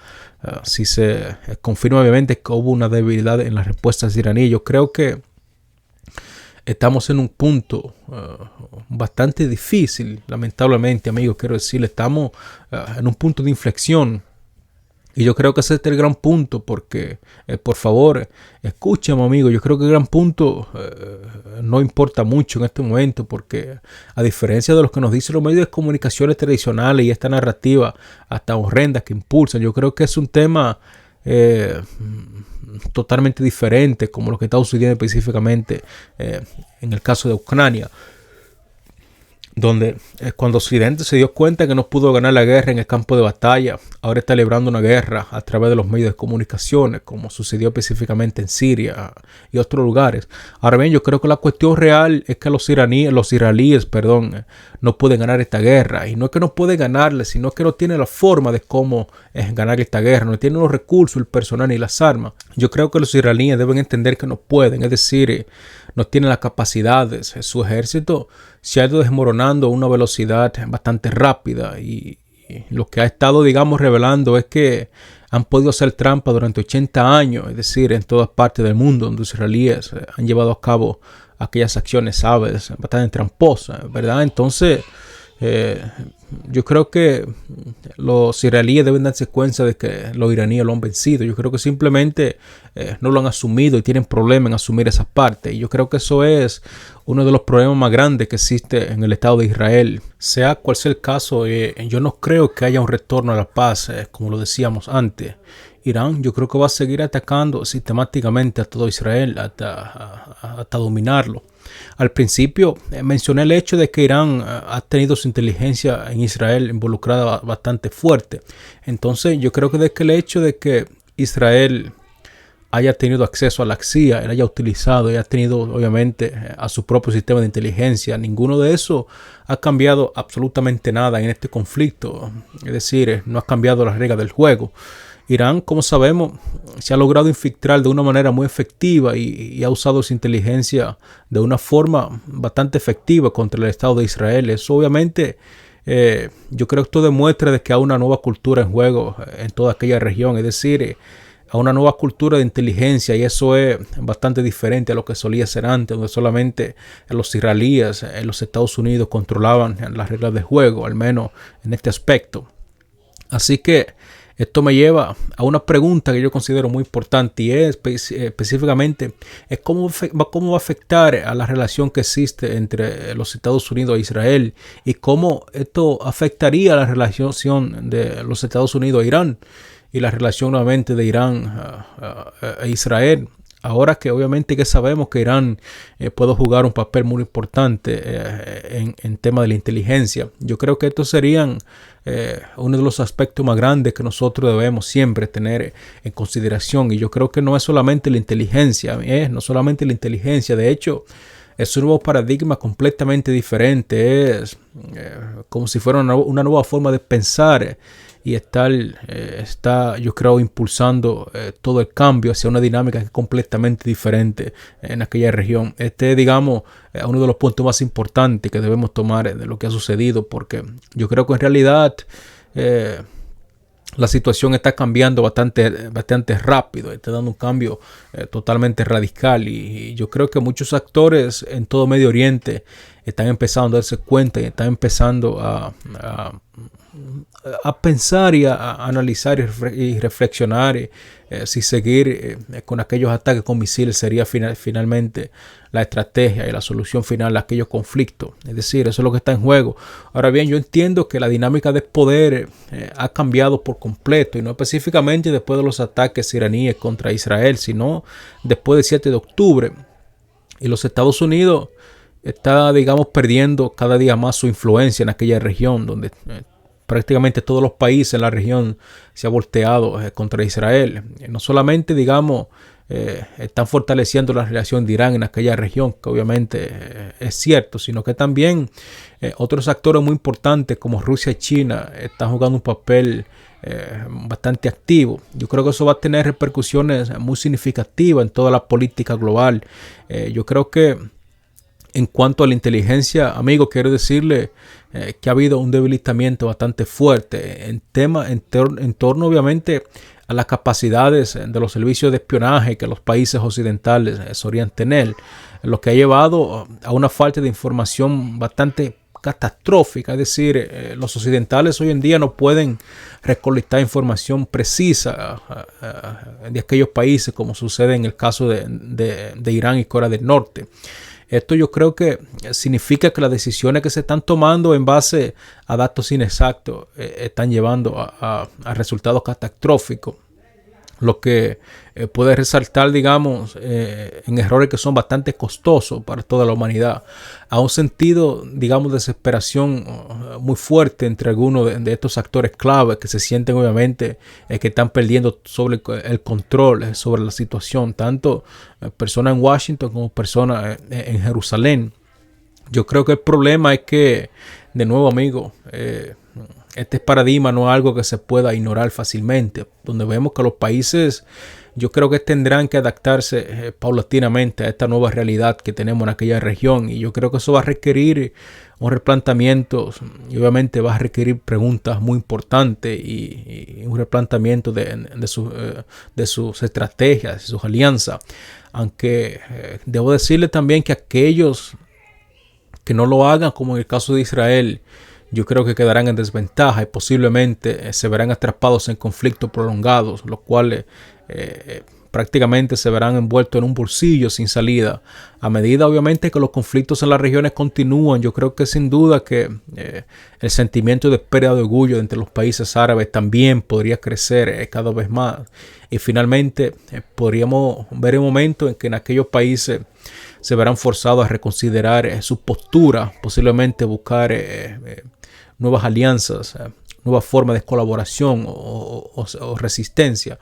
si se confirma obviamente que hubo una debilidad en las respuestas iraníes, yo creo que estamos en un punto bastante difícil, lamentablemente, amigos, quiero decirle, estamos en un punto de inflexión. Y yo creo que ese es el gran punto, porque, por favor, escúchame, amigo, yo creo que el gran punto no importa mucho en este momento, porque a diferencia de lo que nos dicen los medios de comunicaciones tradicionales y esta narrativa hasta horrenda que impulsan, yo creo que es un tema totalmente diferente, como lo que está sucediendo específicamente en el caso de Ucrania, donde cuando Occidente se dio cuenta que no pudo ganar la guerra en el campo de batalla, ahora está librando una guerra a través de los medios de comunicaciones, como sucedió específicamente en Siria y otros lugares. Ahora bien, yo creo que la cuestión real es que los israelíes, no pueden ganar esta guerra. Y no es que no pueden ganarla, sino que no tienen la forma de cómo ganar esta guerra. No tienen los recursos, el personal ni las armas. Yo creo que los israelíes deben entender que no pueden, es decir, no tienen las capacidades. Su ejército se ha ido desmoronando a una velocidad bastante rápida y lo que ha estado, digamos, revelando es que han podido hacer trampa durante 80 años, es decir, en todas partes del mundo donde los israelíes han llevado a cabo aquellas acciones, ¿sabes?, bastante tramposas, ¿verdad? Entonces, yo creo que los israelíes deben darse cuenta de que los iraníes lo han vencido. Yo creo que simplemente no lo han asumido y tienen problemas en asumir esa parte. Y yo creo que eso es uno de los problemas más grandes que existe en el Estado de Israel. Sea cual sea el caso, yo no creo que haya un retorno a la paz, como lo decíamos antes. Irán, yo creo que va a seguir atacando sistemáticamente a todo Israel hasta dominarlo. Al principio mencioné el hecho de que Irán ha tenido su inteligencia en Israel involucrada bastante fuerte. Entonces yo creo que desde el hecho de que Israel haya tenido acceso a la CIA, él haya utilizado y haya tenido obviamente a su propio sistema de inteligencia, ninguno de eso ha cambiado absolutamente nada en este conflicto. Es decir, no ha cambiado las reglas del juego. Irán, como sabemos, se ha logrado infiltrar de una manera muy efectiva y ha usado su inteligencia de una forma bastante efectiva contra el Estado de Israel. Eso obviamente, yo creo que esto demuestra de que hay una nueva cultura en juego en toda aquella región, es decir, a una nueva cultura de inteligencia, y eso es bastante diferente a lo que solía ser antes, donde solamente los israelíes en los Estados Unidos controlaban las reglas de juego, al menos en este aspecto. Así que esto me lleva a una pregunta que yo considero muy importante y es específicamente es cómo va a afectar a la relación que existe entre los Estados Unidos e Israel y cómo esto afectaría a la relación de los Estados Unidos a Irán y la relación nuevamente de Irán a Israel. Ahora que obviamente que sabemos que Irán puede jugar un papel muy importante en tema de la inteligencia, yo creo que estos serían uno de los aspectos más grandes que nosotros debemos siempre tener en consideración. Y yo creo que no es solamente la inteligencia, de hecho es un nuevo paradigma completamente diferente, es como si fuera una nueva forma de pensar. Y está, yo creo, impulsando todo el cambio hacia una dinámica que es completamente diferente en aquella región. Este es, digamos, uno de los puntos más importantes que debemos tomar de lo que ha sucedido, porque yo creo que en realidad la situación está cambiando bastante rápido, está dando un cambio totalmente radical y yo creo que muchos actores en todo Medio Oriente están empezando a darse cuenta y están empezando a pensar y a analizar y reflexionar si seguir con aquellos ataques con misiles sería finalmente la estrategia y la solución final a aquellos conflictos. Es decir, eso es lo que está en juego. Ahora bien, yo entiendo que la dinámica de poder ha cambiado por completo y no específicamente después de los ataques iraníes contra Israel, sino después del 7 de octubre. Y los Estados Unidos está, digamos, perdiendo cada día más su influencia en aquella región donde prácticamente todos los países en la región se han volteado contra Israel. No solamente, digamos, están fortaleciendo la relación de Irán en aquella región, que obviamente es cierto, sino que también otros actores muy importantes como Rusia y China están jugando un papel bastante activo. Yo creo que eso va a tener repercusiones muy significativas en toda la política global. Yo creo que en cuanto a la inteligencia, amigo, quiero decirle que ha habido un debilitamiento bastante fuerte en torno obviamente a las capacidades de los servicios de espionaje que los países occidentales solían tener, lo que ha llevado a una falta de información bastante catastrófica. Es decir, los occidentales hoy en día no pueden recolectar información precisa de aquellos países, como sucede en el caso de Irán y Corea del Norte. Esto yo creo que significa que las decisiones que se están tomando en base a datos inexactos están llevando a resultados catastróficos, lo que puede resaltar, digamos, en errores que son bastante costosos para toda la humanidad, a un sentido, digamos, de desesperación muy fuerte entre algunos de estos actores clave que se sienten obviamente que están perdiendo sobre el control sobre la situación, tanto personas en Washington como personas en Jerusalén. Yo creo que el problema es que, de nuevo, amigo, este paradigma no es algo que se pueda ignorar fácilmente, donde vemos que los países, yo creo que tendrán que adaptarse paulatinamente a esta nueva realidad que tenemos en aquella región, y yo creo que eso va a requerir un replanteamiento y obviamente va a requerir preguntas muy importantes y un replanteamiento de sus estrategias, de sus alianzas, aunque debo decirle también que aquellos que no lo hagan, como en el caso de Israel, yo creo que quedarán en desventaja y posiblemente se verán atrapados en conflictos prolongados, los cuales prácticamente se verán envueltos en un bolsillo sin salida. A medida, obviamente, que los conflictos en las regiones continúan, yo creo que sin duda que el sentimiento de pérdida de orgullo entre los países árabes también podría crecer cada vez más. Y finalmente podríamos ver el momento en que en aquellos países se verán forzados a reconsiderar su postura, posiblemente buscar nuevas alianzas, nuevas formas de colaboración o resistencia.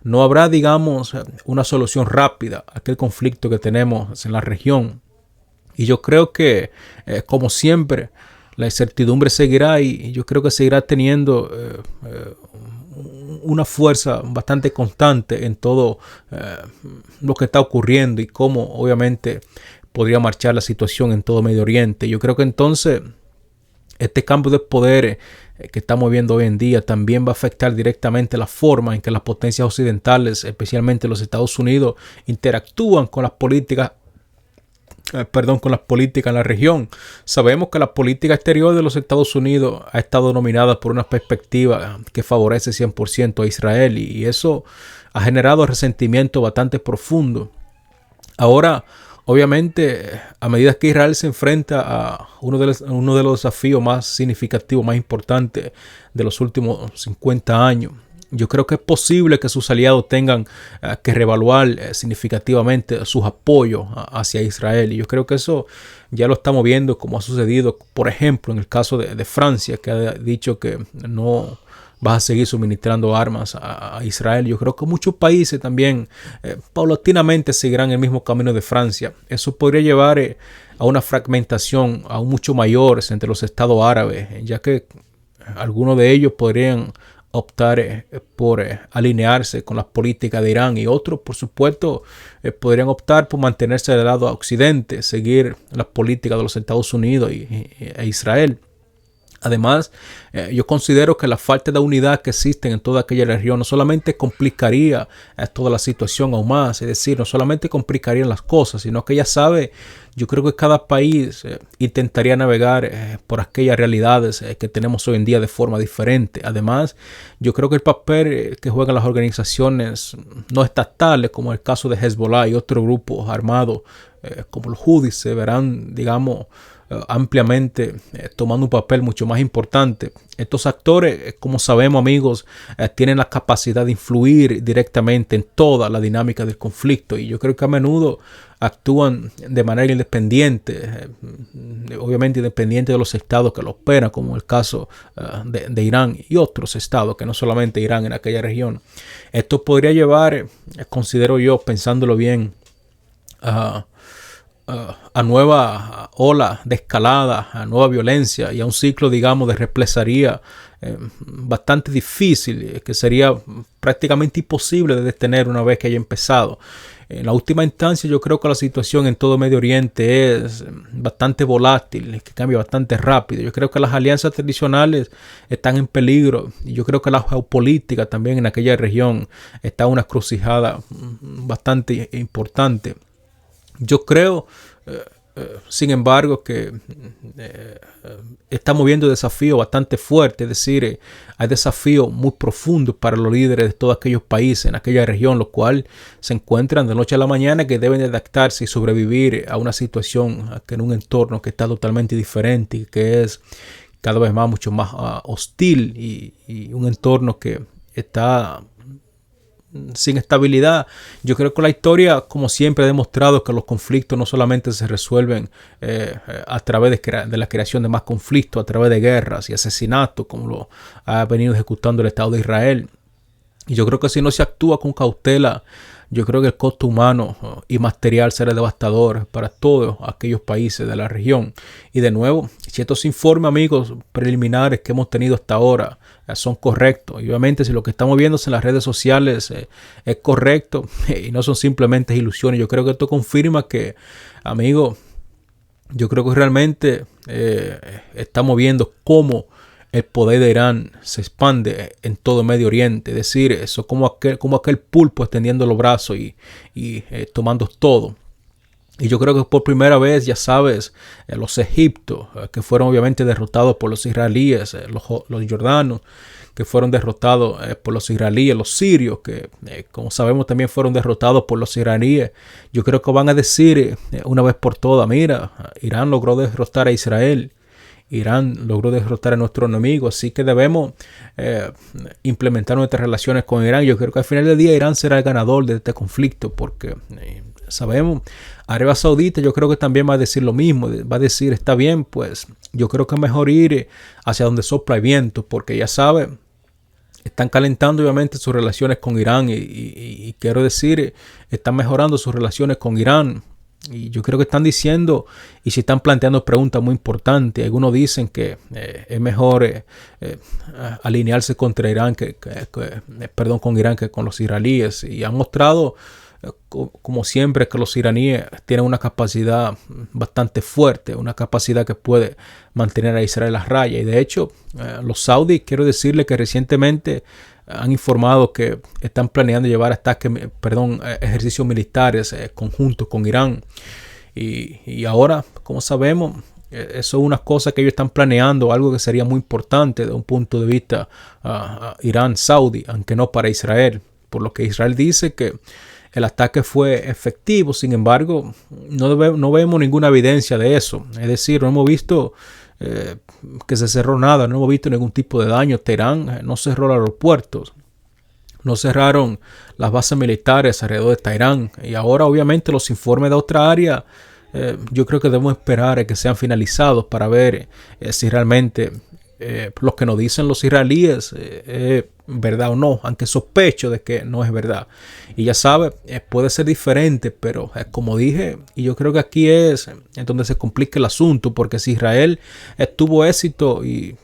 No habrá, digamos, una solución rápida a aquel conflicto que tenemos en la región. Y yo creo que, como siempre, la incertidumbre seguirá y yo creo que seguirá teniendo una fuerza bastante constante en todo lo que está ocurriendo y cómo, obviamente, podría marchar la situación en todo Medio Oriente. Yo creo que entonces este cambio de poder que estamos viendo hoy en día también va a afectar directamente la forma en que las potencias occidentales, especialmente los Estados Unidos, interactúan con las políticas en la región. Sabemos que la política exterior de los Estados Unidos ha estado dominada por una perspectiva que favorece 100% a Israel y eso ha generado resentimiento bastante profundo. Ahora, obviamente, a medida que Israel se enfrenta a uno de los desafíos más significativos, más importantes de los últimos 50 años, yo creo que es posible que sus aliados tengan que reevaluar significativamente sus apoyos hacia Israel. Y yo creo que eso ya lo estamos viendo, como ha sucedido, por ejemplo, en el caso de Francia, que ha dicho que no va a seguir suministrando armas a Israel. Yo creo que muchos países también paulatinamente seguirán el mismo camino de Francia. Eso podría llevar a una fragmentación aún mucho mayor entre los estados árabes, ya que algunos de ellos podrían optar por alinearse con las políticas de Irán y otros, por supuesto, podrían optar por mantenerse del lado occidente, seguir las políticas de los Estados Unidos e Israel. Además, yo considero que la falta de unidad que existe en toda aquella región no solamente complicaría toda la situación aún más, es decir, no solamente complicarían las cosas, sino que ya sabe, yo creo que cada país intentaría navegar por aquellas realidades que tenemos hoy en día de forma diferente. Además, yo creo que el papel que juegan las organizaciones no estatales, como el caso de Hezbollah y otros grupos armados como los Houthis, se verán, digamos, ampliamente tomando un papel mucho más importante. Estos actores, como sabemos amigos, tienen la capacidad de influir directamente en toda la dinámica del conflicto, y yo creo que a menudo actúan de manera independiente, obviamente independiente de los estados que lo operan, como el caso de Irán y otros estados, que no solamente Irán en aquella región. Esto podría llevar, considero yo, pensándolo bien, a nueva ola de escalada, a nueva violencia y a un ciclo, digamos, de represalia bastante difícil, que sería prácticamente imposible de detener una vez que haya empezado. En la última instancia, yo creo que la situación en todo Medio Oriente es bastante volátil, que cambia bastante rápido. Yo creo que las alianzas tradicionales están en peligro, y yo creo que la geopolítica también en aquella región está en una encrucijada bastante importante. Yo creo, sin embargo, que estamos viendo desafíos bastante fuertes, es decir, hay desafíos muy profundos para los líderes de todos aquellos países en aquella región, los cuales se encuentran de noche a la mañana, que deben de adaptarse y sobrevivir a una situación que en un entorno que está totalmente diferente y que es cada vez más mucho más hostil, y un entorno que está sin estabilidad. Yo creo que la historia, como siempre, ha demostrado que los conflictos no solamente se resuelven a través de la creación de más conflictos, a través de guerras y asesinatos, como lo ha venido ejecutando el Estado de Israel. Y yo creo que si no se actúa con cautela, yo creo que el costo humano y material será devastador para todos aquellos países de la región. Y de nuevo, si estos informes, amigos, preliminares que hemos tenido hasta ahora son correctos, y obviamente si lo que estamos viendo en las redes sociales es correcto y no son simplemente ilusiones, yo creo que esto confirma que, amigos, yo creo que realmente estamos viendo cómo el poder de Irán se expande en todo Medio Oriente. Es decir, eso como aquel pulpo extendiendo los brazos y tomando todo. Y yo creo que por primera vez, ya sabes, los egipcios, que fueron obviamente derrotados por los israelíes, los jordanos, que fueron derrotados por los israelíes, los sirios, que como sabemos también fueron derrotados por los iraníes. Yo creo que van a decir una vez por todas, mira, Irán logró derrotar a Israel. Irán logró derrotar a nuestro enemigo, así que debemos implementar nuestras relaciones con Irán. Yo creo que al final del día Irán será el ganador de este conflicto, porque sabemos, Arabia Saudita yo creo que también va a decir lo mismo, va a decir, está bien, pues yo creo que es mejor ir hacia donde sopla el viento, porque ya sabe, están calentando obviamente sus relaciones con Irán y quiero decir, están mejorando sus relaciones con Irán. Y yo creo que están diciendo y se están planteando preguntas muy importantes. Algunos dicen que es mejor alinearse contra Irán con Irán que con los israelíes. Y han mostrado, como siempre, que los iraníes tienen una capacidad bastante fuerte, una capacidad que puede mantener a Israel a raya. Y de hecho, los saudíes, quiero decirle que recientemente han informado que están planeando llevar ejercicios militares conjuntos con Irán. Y ahora, como sabemos, eso es una cosa que ellos están planeando, algo que sería muy importante desde un punto de vista Irán-Saudí, aunque no para Israel. Por lo que Israel dice que el ataque fue efectivo, sin embargo, no vemos ninguna evidencia de eso. Es decir, no hemos visto que se cerró nada, no hemos visto ningún tipo de daño. Teherán no cerró los aeropuertos, no cerraron las bases militares alrededor de Teherán, y ahora obviamente los informes de otra área yo creo que debemos esperar a que sean finalizados para ver si realmente lo que nos dicen los israelíes es verdad o no, aunque sospecho de que no es verdad. Y ya sabe, puede ser diferente, pero como dije, y yo creo que aquí es en donde se complica el asunto, porque si Israel tuvo éxito y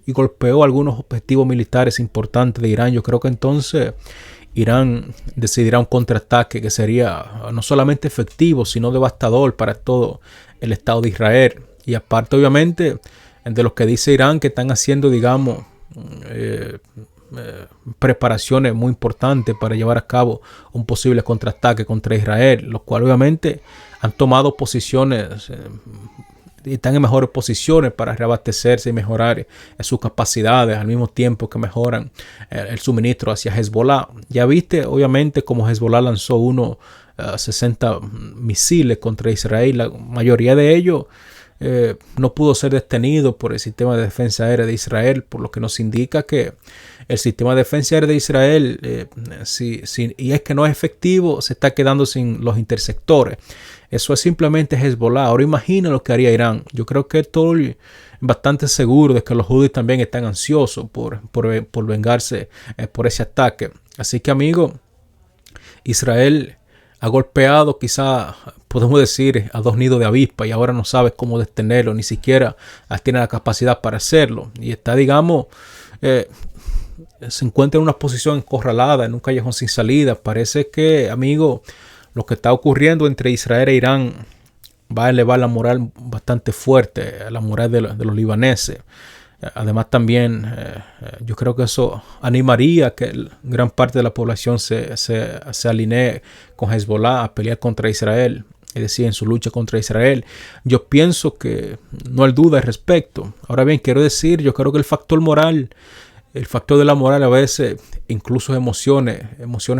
golpeó algunos objetivos militares importantes de Irán, yo creo que entonces Irán decidirá un contraataque que sería no solamente efectivo, sino devastador para todo el Estado de Israel. Y aparte, obviamente, de los que dice Irán que están haciendo, digamos, preparaciones muy importantes para llevar a cabo un posible contraataque contra Israel, los cuales obviamente han tomado posiciones y están en mejores posiciones para reabastecerse y mejorar sus capacidades al mismo tiempo que mejoran el suministro hacia Hezbollah. Ya viste obviamente como Hezbollah lanzó 60 misiles contra Israel, la mayoría de ellos no pudo ser detenido por el sistema de defensa aérea de Israel, por lo que nos indica que el sistema de defensa aérea de Israel, y es que no es efectivo, se está quedando sin los interceptores. Eso es simplemente Hezbollah. Ahora imagina lo que haría Irán. Yo creo que estoy bastante seguro de que los Houthis también están ansiosos por vengarse por ese ataque. Así que, amigo, Israel ha golpeado, quizá podemos decir, a dos nidos de avispa y ahora no sabe cómo detenerlo, ni siquiera tiene la capacidad para hacerlo. Y está, digamos, se encuentra en una posición encorralada, en un callejón sin salida. Parece que, amigo, lo que está ocurriendo entre Israel e Irán va a elevar la moral bastante fuerte, la moral de los libaneses. Además también yo creo que eso animaría que gran parte de la población se alinee con Hezbollah a pelear contra Israel, es decir, en su lucha contra Israel. Yo pienso que no hay duda al respecto. Ahora bien, quiero decir, yo creo que el factor moral, el factor de la moral a veces, incluso emociones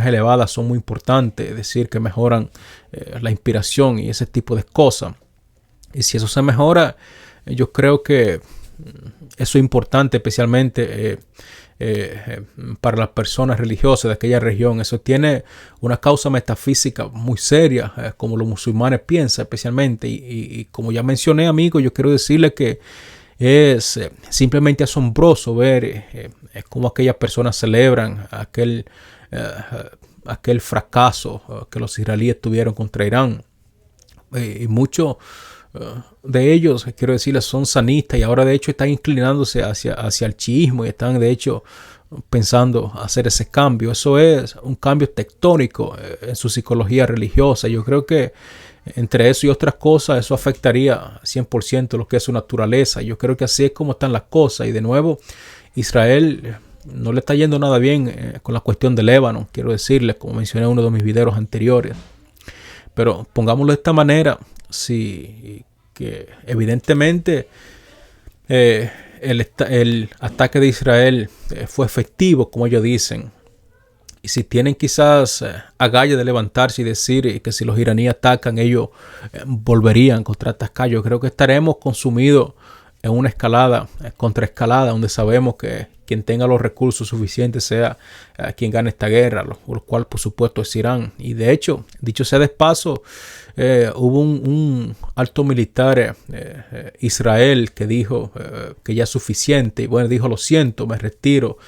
elevadas son muy importantes, es decir, que mejoran la inspiración y ese tipo de cosas. Y si eso se mejora, yo creo que eso es importante, especialmente para las personas religiosas de aquella región. Eso tiene una causa metafísica muy seria, como los musulmanes piensan especialmente. Y como ya mencioné, amigo, yo quiero decirle que es simplemente asombroso ver cómo aquellas personas celebran aquel fracaso que los israelíes tuvieron contra Irán. Y muchos de ellos, quiero decirles, son sanistas y ahora de hecho están inclinándose hacia el chiismo y están de hecho pensando hacer ese cambio. Eso es un cambio tectónico en su psicología religiosa. Yo creo que entre eso y otras cosas, eso afectaría 100% lo que es su naturaleza. Yo creo que así es como están las cosas. Y de nuevo, Israel no le está yendo nada bien con la cuestión de Líbano, quiero decirles, como mencioné en uno de mis videos anteriores. Pero pongámoslo de esta manera, sí, que evidentemente el ataque de Israel fue efectivo, como ellos dicen. Y si tienen quizás agallas de levantarse y decir que si los iraníes atacan, ellos volverían contra atacar, yo creo que estaremos consumidos en una escalada, contraescalada, donde sabemos que quien tenga los recursos suficientes sea quien gane esta guerra, lo cual por supuesto es Irán. Y de hecho, dicho sea de paso, hubo un alto militar Israel que dijo que ya es suficiente. Y bueno, dijo: lo siento, me retiro.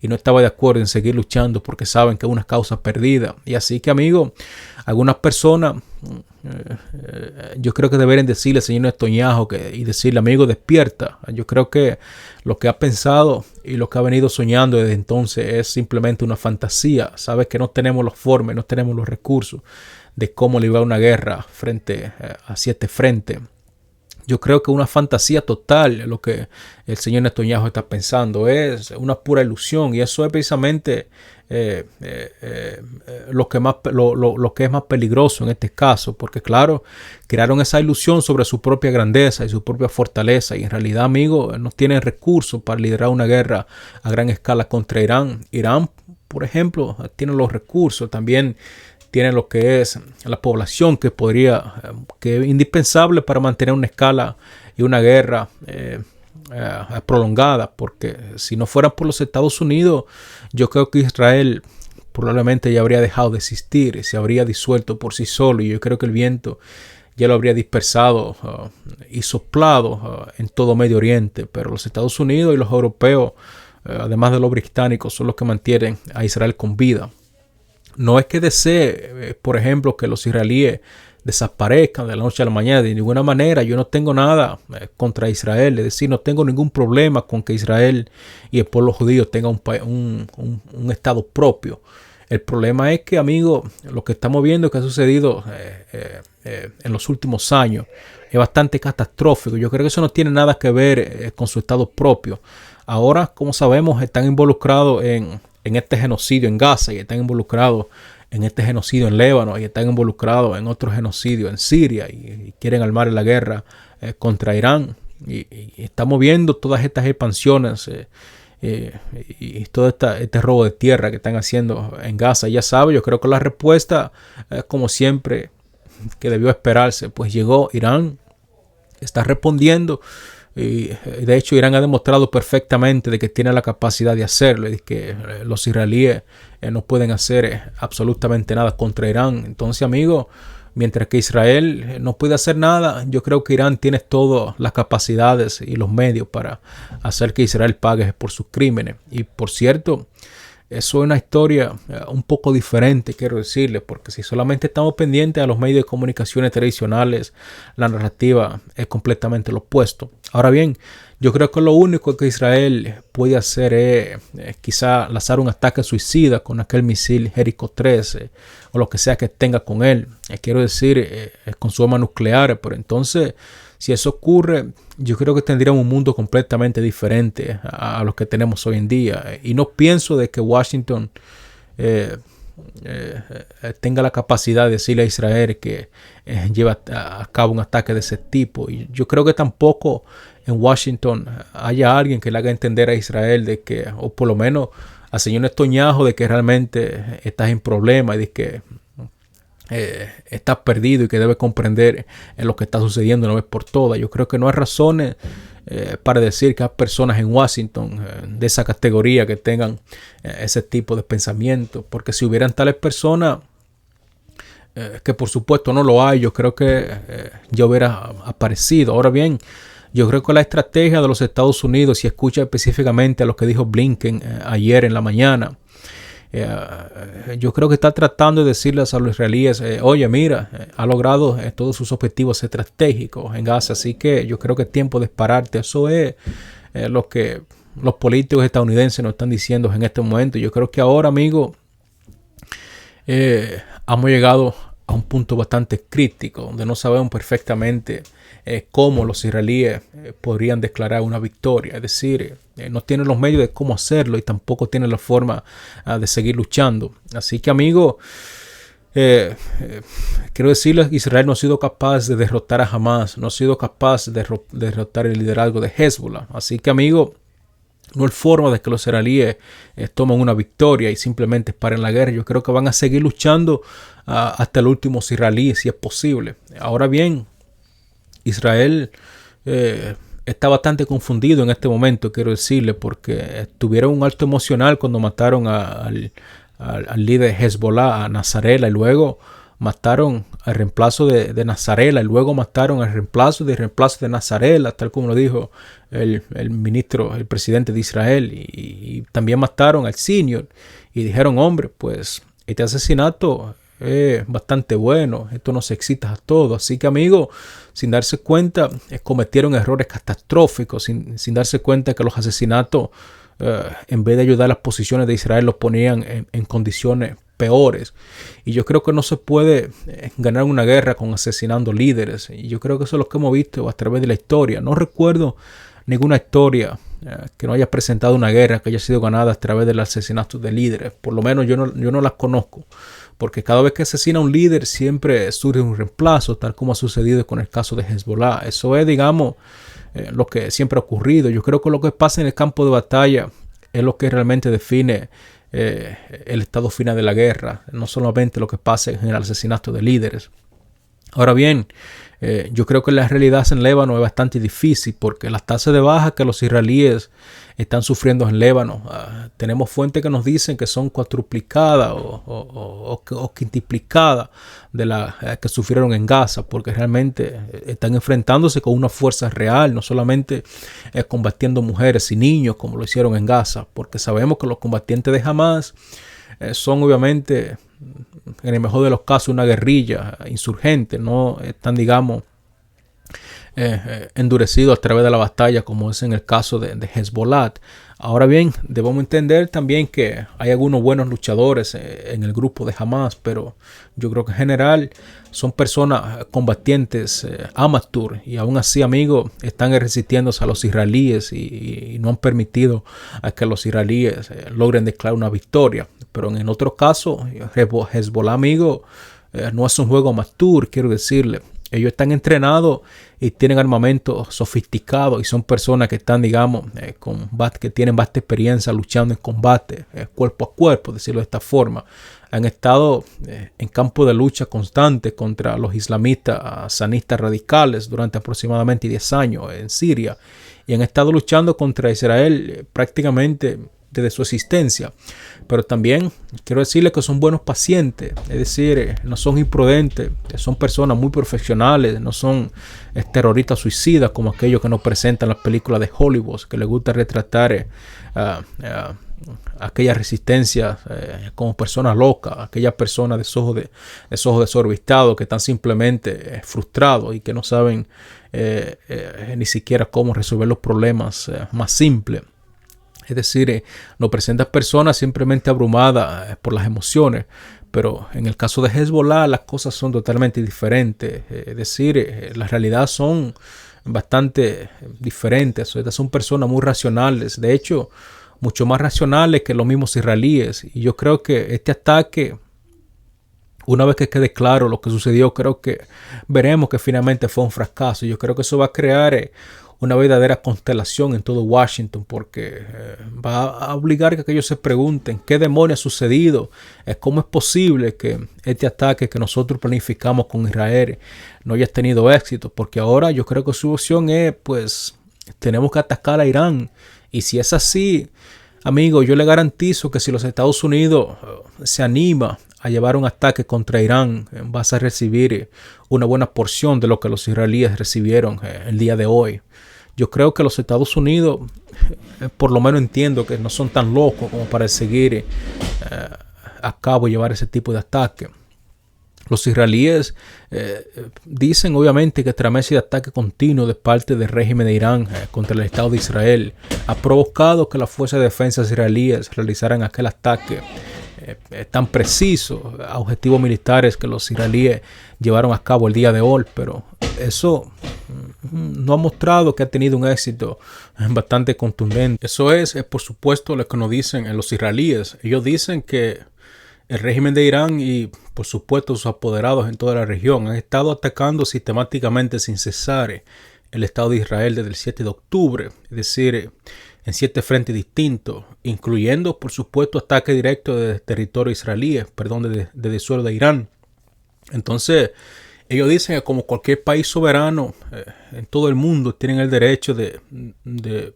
Y no estaba de acuerdo en seguir luchando porque saben que es una causa perdida. Y así que, amigo, algunas personas yo creo que deberían decirle al señor Netanyahu y decirle: amigo, despierta. Yo creo que lo que ha pensado y lo que ha venido soñando desde entonces es simplemente una fantasía. Sabes que no tenemos los formas, no tenemos los recursos de cómo librar una guerra frente a 7 frentes. Yo creo que una fantasía total lo que el señor Netanyahu está pensando. Es una pura ilusión, y eso es precisamente lo que es más peligroso en este caso, porque claro, crearon esa ilusión sobre su propia grandeza y su propia fortaleza, y en realidad, amigo, no tienen recursos para liderar una guerra a gran escala contra Irán. Irán, por ejemplo, tiene los recursos, también tiene lo que es la población que es indispensable para mantener una escala y una guerra prolongada, porque si no fueran por los Estados Unidos, yo creo que Israel probablemente ya habría dejado de existir y se habría disuelto por sí solo, y yo creo que el viento ya lo habría dispersado y soplado en todo Medio Oriente. Pero los Estados Unidos y los europeos, además de los británicos, son los que mantienen a Israel con vida. No es que desee, por ejemplo, que los israelíes desaparezcan de la noche a la mañana. De ninguna manera. Yo no tengo nada contra Israel. Es decir, no tengo ningún problema con que Israel y el pueblo judío tengan un estado propio. El problema es que, amigo, lo que estamos viendo que ha sucedido en los últimos años es bastante catastrófico. Yo creo que eso no tiene nada que ver con su estado propio. Ahora, como sabemos, están involucrados en este genocidio en Gaza, y están involucrados en este genocidio en Líbano, y están involucrados en otro genocidio en Siria, y quieren armar la guerra contra Irán. Y estamos viendo todas estas expansiones y todo este robo de tierra que están haciendo en Gaza. Ya sabe, yo creo que la respuesta, como siempre, que debió esperarse, pues llegó Irán. está respondiendo. Y de hecho Irán ha demostrado perfectamente de que tiene la capacidad de hacerlo y de que los israelíes no pueden hacer absolutamente nada contra Irán. Entonces, amigo, mientras que Israel no puede hacer nada, yo creo que Irán tiene todas las capacidades y los medios para hacer que Israel pague por sus crímenes. Y por cierto, eso es una historia un poco diferente, quiero decirle, porque si solamente estamos pendientes a los medios de comunicaciones tradicionales, la narrativa es completamente lo opuesto. Ahora bien, yo creo que lo único que Israel puede hacer es quizá lanzar un ataque suicida con aquel misil Jericho 13 o lo que sea que tenga con él. Quiero decir, con su arma nuclear, pero entonces, si eso ocurre, yo creo que tendríamos un mundo completamente diferente a lo que tenemos hoy en día. Y no pienso de que Washington tenga la capacidad de decirle a Israel que lleva a cabo un ataque de ese tipo. Y yo creo que tampoco en Washington haya alguien que le haga entender a Israel de que, o por lo menos al señor Netanyahu, de que realmente estás en problema y de que estás perdido y que debe comprender lo que está sucediendo una vez por todas. Yo creo que no hay razones para decir que hay personas en Washington de esa categoría que tengan ese tipo de pensamiento, porque si hubieran tales personas, que por supuesto no lo hay, yo creo que ya hubiera aparecido. Ahora bien, yo creo que la estrategia de los Estados Unidos, si escucha específicamente a lo que dijo Blinken ayer en la mañana, yo creo que está tratando de decirles a los israelíes, oye, mira, ha logrado todos sus objetivos estratégicos en Gaza, así que yo creo que es tiempo de dispararte. Eso es lo que los políticos estadounidenses nos están diciendo en este momento. Yo creo que ahora, amigo, hemos llegado a un punto bastante crítico donde no sabemos perfectamente cómo los israelíes podrían declarar una victoria. Es decir, no tienen los medios de cómo hacerlo y tampoco tienen la forma de seguir luchando. Así que, amigo, quiero decirles que Israel no ha sido capaz de derrotar a Hamas, no ha sido capaz de derrotar el liderazgo de Hezbollah. Así que, amigo, no hay forma de que los israelíes tomen una victoria y simplemente paren la guerra. Yo creo que van a seguir luchando hasta el último israelí, si es posible. Ahora bien, Israel está bastante confundido en este momento, quiero decirle, porque tuvieron un alto emocional cuando mataron al líder de Hezbollah, a Nasrallah, y luego mataron al reemplazo de Nasrallah, y luego mataron al reemplazo de Nasrallah, tal como lo dijo el presidente de Israel, y también mataron al senior, y dijeron, hombre, pues este asesinato es bastante bueno, esto nos excita a todos. Así que, amigos, sin darse cuenta, cometieron errores catastróficos, sin darse cuenta que los asesinatos, en vez de ayudar a las posiciones de Israel, los ponían en condiciones peores. Y yo creo que no se puede ganar una guerra con asesinando líderes. Y yo creo que eso es lo que hemos visto a través de la historia. No recuerdo ninguna historia que no haya presentado una guerra que haya sido ganada a través del asesinato de líderes. Por lo menos yo no las conozco. Porque cada vez que asesina a un líder siempre surge un reemplazo, tal como ha sucedido con el caso de Hezbollah. Eso es, digamos, lo que siempre ha ocurrido. Yo creo que lo que pasa en el campo de batalla es lo que realmente define el estado final de la guerra, no solamente lo que pasa en el asesinato de líderes. Ahora bien, yo creo que la realidad en Líbano es bastante difícil porque las tasas de baja que los israelíes están sufriendo en Líbano, tenemos fuentes que nos dicen que son cuadruplicadas o quintuplicadas de las que sufrieron en Gaza, porque realmente están enfrentándose con una fuerza real, no solamente combatiendo mujeres y niños como lo hicieron en Gaza, porque sabemos que los combatientes de Hamas son obviamente, en el mejor de los casos, una guerrilla insurgente, no están, digamos, endurecidos a través de la batalla, como es en el caso de Hezbollah. Ahora bien, debemos entender también que hay algunos buenos luchadores en el grupo de Hamas, pero yo creo que en general son personas combatientes amateur, y aún así, amigos, están resistiéndose a los israelíes y no han permitido a que los israelíes logren declarar una victoria. Pero en otro caso, Hezbollah, amigo, no es un juego amateur, quiero decirle. Ellos están entrenados y tienen armamento sofisticado y son personas que están, digamos, que tienen vasta experiencia luchando en combate, cuerpo a cuerpo, decirlo de esta forma. Han estado en campo de lucha constante contra los islamistas sanistas radicales durante aproximadamente 10 años en Siria y han estado luchando contra Israel prácticamente desde su existencia. Pero también quiero decirles que son buenos pacientes, es decir, no son imprudentes, son personas muy profesionales, no son terroristas suicidas como aquellos que nos presentan las películas de Hollywood, que les gusta retratar aquella resistencia como personas locas, aquellas personas de ojos desorbitados que están simplemente frustrados y que no saben ni siquiera cómo resolver los problemas más simples. Es decir, nos presentan personas simplemente abrumadas por las emociones, pero en el caso de Hezbollah las cosas son totalmente diferentes. Es decir, la realidad son bastante diferentes. Estas son personas muy racionales, de hecho, mucho más racionales que los mismos israelíes. Y yo creo que este ataque, una vez que quede claro lo que sucedió, creo que veremos que finalmente fue un fracaso. Yo creo que eso va a crear una verdadera constelación en todo Washington, porque va a obligar a que ellos se pregunten qué demonios ha sucedido, cómo es posible que este ataque que nosotros planificamos con Israel no haya tenido éxito, porque ahora yo creo que su opción es, pues, tenemos que atacar a Irán. Y si es así, amigo, yo le garantizo que si los Estados Unidos se anima a llevar un ataque contra Irán, vas a recibir una buena porción de lo que los israelíes recibieron el día de hoy. Yo creo que los Estados Unidos, por lo menos entiendo que no son tan locos como para seguir a cabo y llevar ese tipo de ataque. Los israelíes dicen obviamente que tras meses de ataque continuo de parte del régimen de Irán contra el Estado de Israel ha provocado que las fuerzas de defensa israelíes realizaran aquel ataque tan preciso a objetivos militares que los israelíes llevaron a cabo el día de hoy, pero eso no ha mostrado que ha tenido un éxito bastante contundente. Eso es por supuesto lo que nos dicen los israelíes. Ellos dicen que el régimen de Irán y por supuesto sus apoderados en toda la región han estado atacando sistemáticamente sin cesar el Estado de Israel desde el 7 de octubre, es decir, en 7 frentes distintos, incluyendo por supuesto ataques directos desde territorio israelí, desde el suelo de Irán. Entonces, ellos dicen que como cualquier país soberano en todo el mundo tienen el derecho de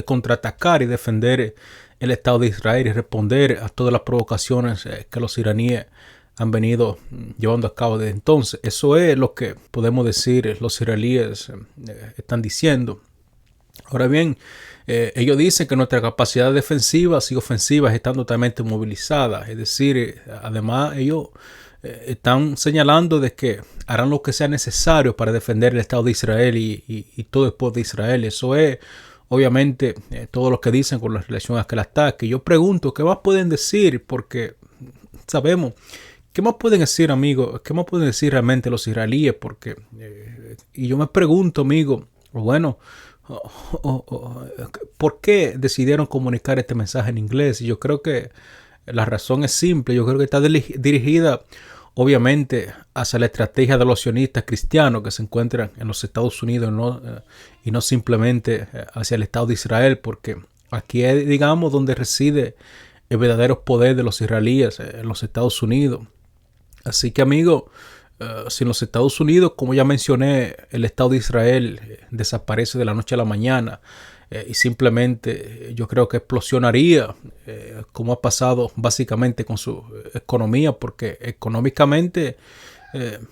contraatacar y defender el Estado de Israel y responder a todas las provocaciones que los iraníes han venido llevando a cabo desde entonces. Eso es lo que podemos decir los israelíes están diciendo. Ahora bien, ellos dicen que nuestras capacidades defensivas y ofensivas están totalmente movilizadas. Es decir, además ellos están señalando de que harán lo que sea necesario para defender el Estado de Israel y todo el pueblo de Israel. Eso es obviamente todo lo que dicen con relación a aquel ataque. Yo pregunto, ¿qué más pueden decir? Porque sabemos, ¿qué más pueden decir, amigo? ¿Qué más pueden decir realmente los israelíes? Porque, y yo me pregunto, amigo, bueno, ¿por qué decidieron comunicar este mensaje en inglés? Y yo creo que la razón es simple. Yo creo que está dirigida obviamente hacia la estrategia de los sionistas cristianos que se encuentran en los Estados Unidos y no simplemente hacia el Estado de Israel, porque aquí es, digamos, donde reside el verdadero poder de los israelíes en los Estados Unidos. Así que, amigo, si en los Estados Unidos, como ya mencioné, el Estado de Israel desaparece de la noche a la mañana y simplemente yo creo que explosionaría, como ha pasado básicamente con su economía, porque económicamente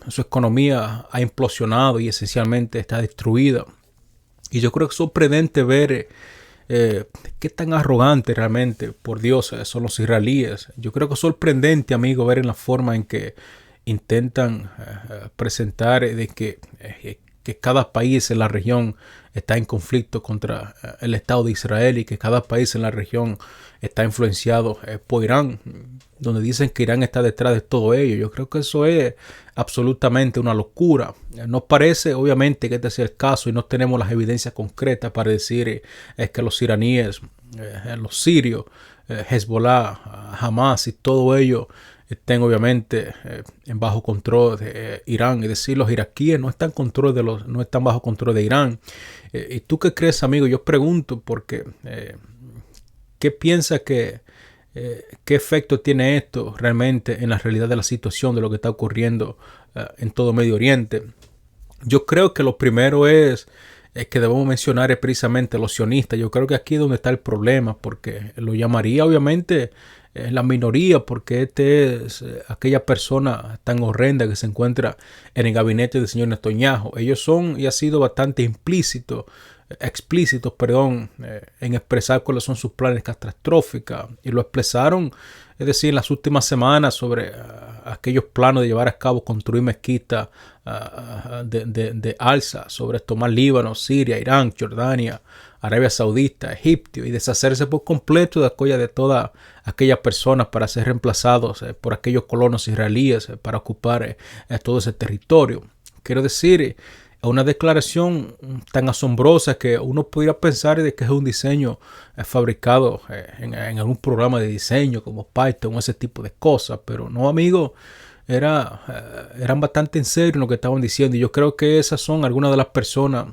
su economía ha implosionado y esencialmente está destruida. Y yo creo que es sorprendente ver qué tan arrogante realmente, por Dios, son los israelíes. Yo creo que es sorprendente, amigo, ver en la forma en que intentan presentar de que cada país en la región está en conflicto contra el Estado de Israel y que cada país en la región está influenciado por Irán, donde dicen que Irán está detrás de todo ello. Yo creo que eso es absolutamente una locura. Nos parece obviamente que este sea el caso y no tenemos las evidencias concretas para decir que los iraníes, los sirios, Hezbollah, Hamas y todo ello estén obviamente en bajo control de Irán. Es decir, los iraquíes no están, no están bajo control de Irán. ¿Y tú qué crees, amigo? Yo pregunto porque ¿qué piensas qué efecto tiene esto realmente en la realidad de la situación de lo que está ocurriendo en todo Medio Oriente? Yo creo que lo primero es que debemos mencionar es precisamente los sionistas. Yo creo que aquí es donde está el problema, porque lo llamaría obviamente la minoría, porque este es aquella persona tan horrenda que se encuentra en el gabinete del señor Netanyahu. Ellos son y ha sido bastante explícitos, en expresar cuáles son sus planes catastróficos, y lo expresaron, es decir, en las últimas semanas sobre aquellos planos de llevar a cabo, construir mezquitas de alza, sobre tomar Líbano, Siria, Irán, Jordania, Arabia Saudita, Egipto, y deshacerse por completo de todas aquellas personas para ser reemplazados por aquellos colonos israelíes para ocupar todo ese territorio. Quiero decir, una declaración tan asombrosa que uno podría pensar de que es un diseño fabricado en algún programa de diseño como Python o ese tipo de cosas, pero no, amigo, eran bastante en serio lo que estaban diciendo, y yo creo que esas son algunas de las personas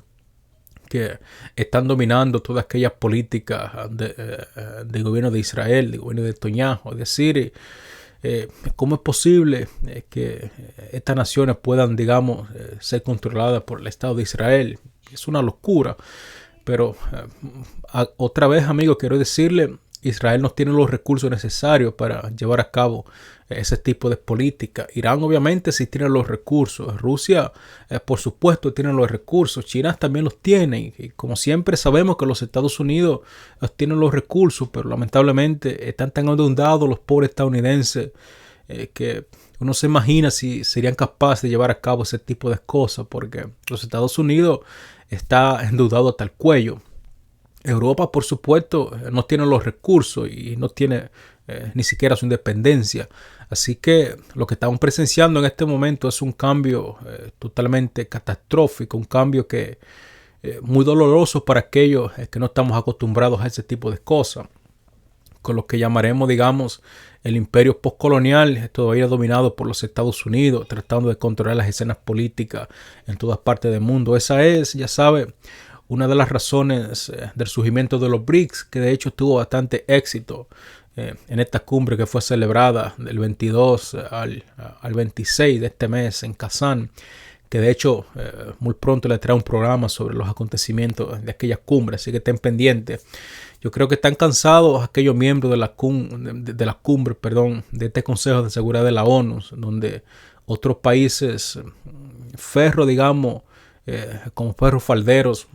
que están dominando todas aquellas políticas del gobierno de Israel, del gobierno de Netanyahu. Es decir, ¿cómo es posible que estas naciones puedan, digamos, ser controladas por el Estado de Israel? Es una locura. Pero otra vez, amigo, quiero decirle, Israel no tiene los recursos necesarios para llevar a cabo ese tipo de política. Irán obviamente sí tiene los recursos. Rusia, por supuesto, tiene los recursos. China también los tiene. Y como siempre sabemos que los Estados Unidos tienen los recursos, pero lamentablemente están tan endeudados los pobres estadounidenses que uno se imagina si serían capaces de llevar a cabo ese tipo de cosas, porque los Estados Unidos está endeudado hasta el cuello. Europa, por supuesto, no tiene los recursos y no tiene ni siquiera su independencia. Así que lo que estamos presenciando en este momento es un cambio totalmente catastrófico, un cambio que muy doloroso para aquellos que no estamos acostumbrados a ese tipo de cosas, con lo que llamaremos, digamos, el imperio postcolonial, todavía dominado por los Estados Unidos, tratando de controlar las escenas políticas en todas partes del mundo. Esa es, ya sabe, una de las razones del surgimiento de los BRICS, que de hecho tuvo bastante éxito en esta cumbre que fue celebrada del 22 al 26 de este mes en Kazán, que de hecho muy pronto le trae un programa sobre los acontecimientos de aquella cumbre, así que estén pendientes. Yo creo que están cansados aquellos miembros de la cumbre, de este Consejo de Seguridad de la ONU, donde otros países como ferros falderos,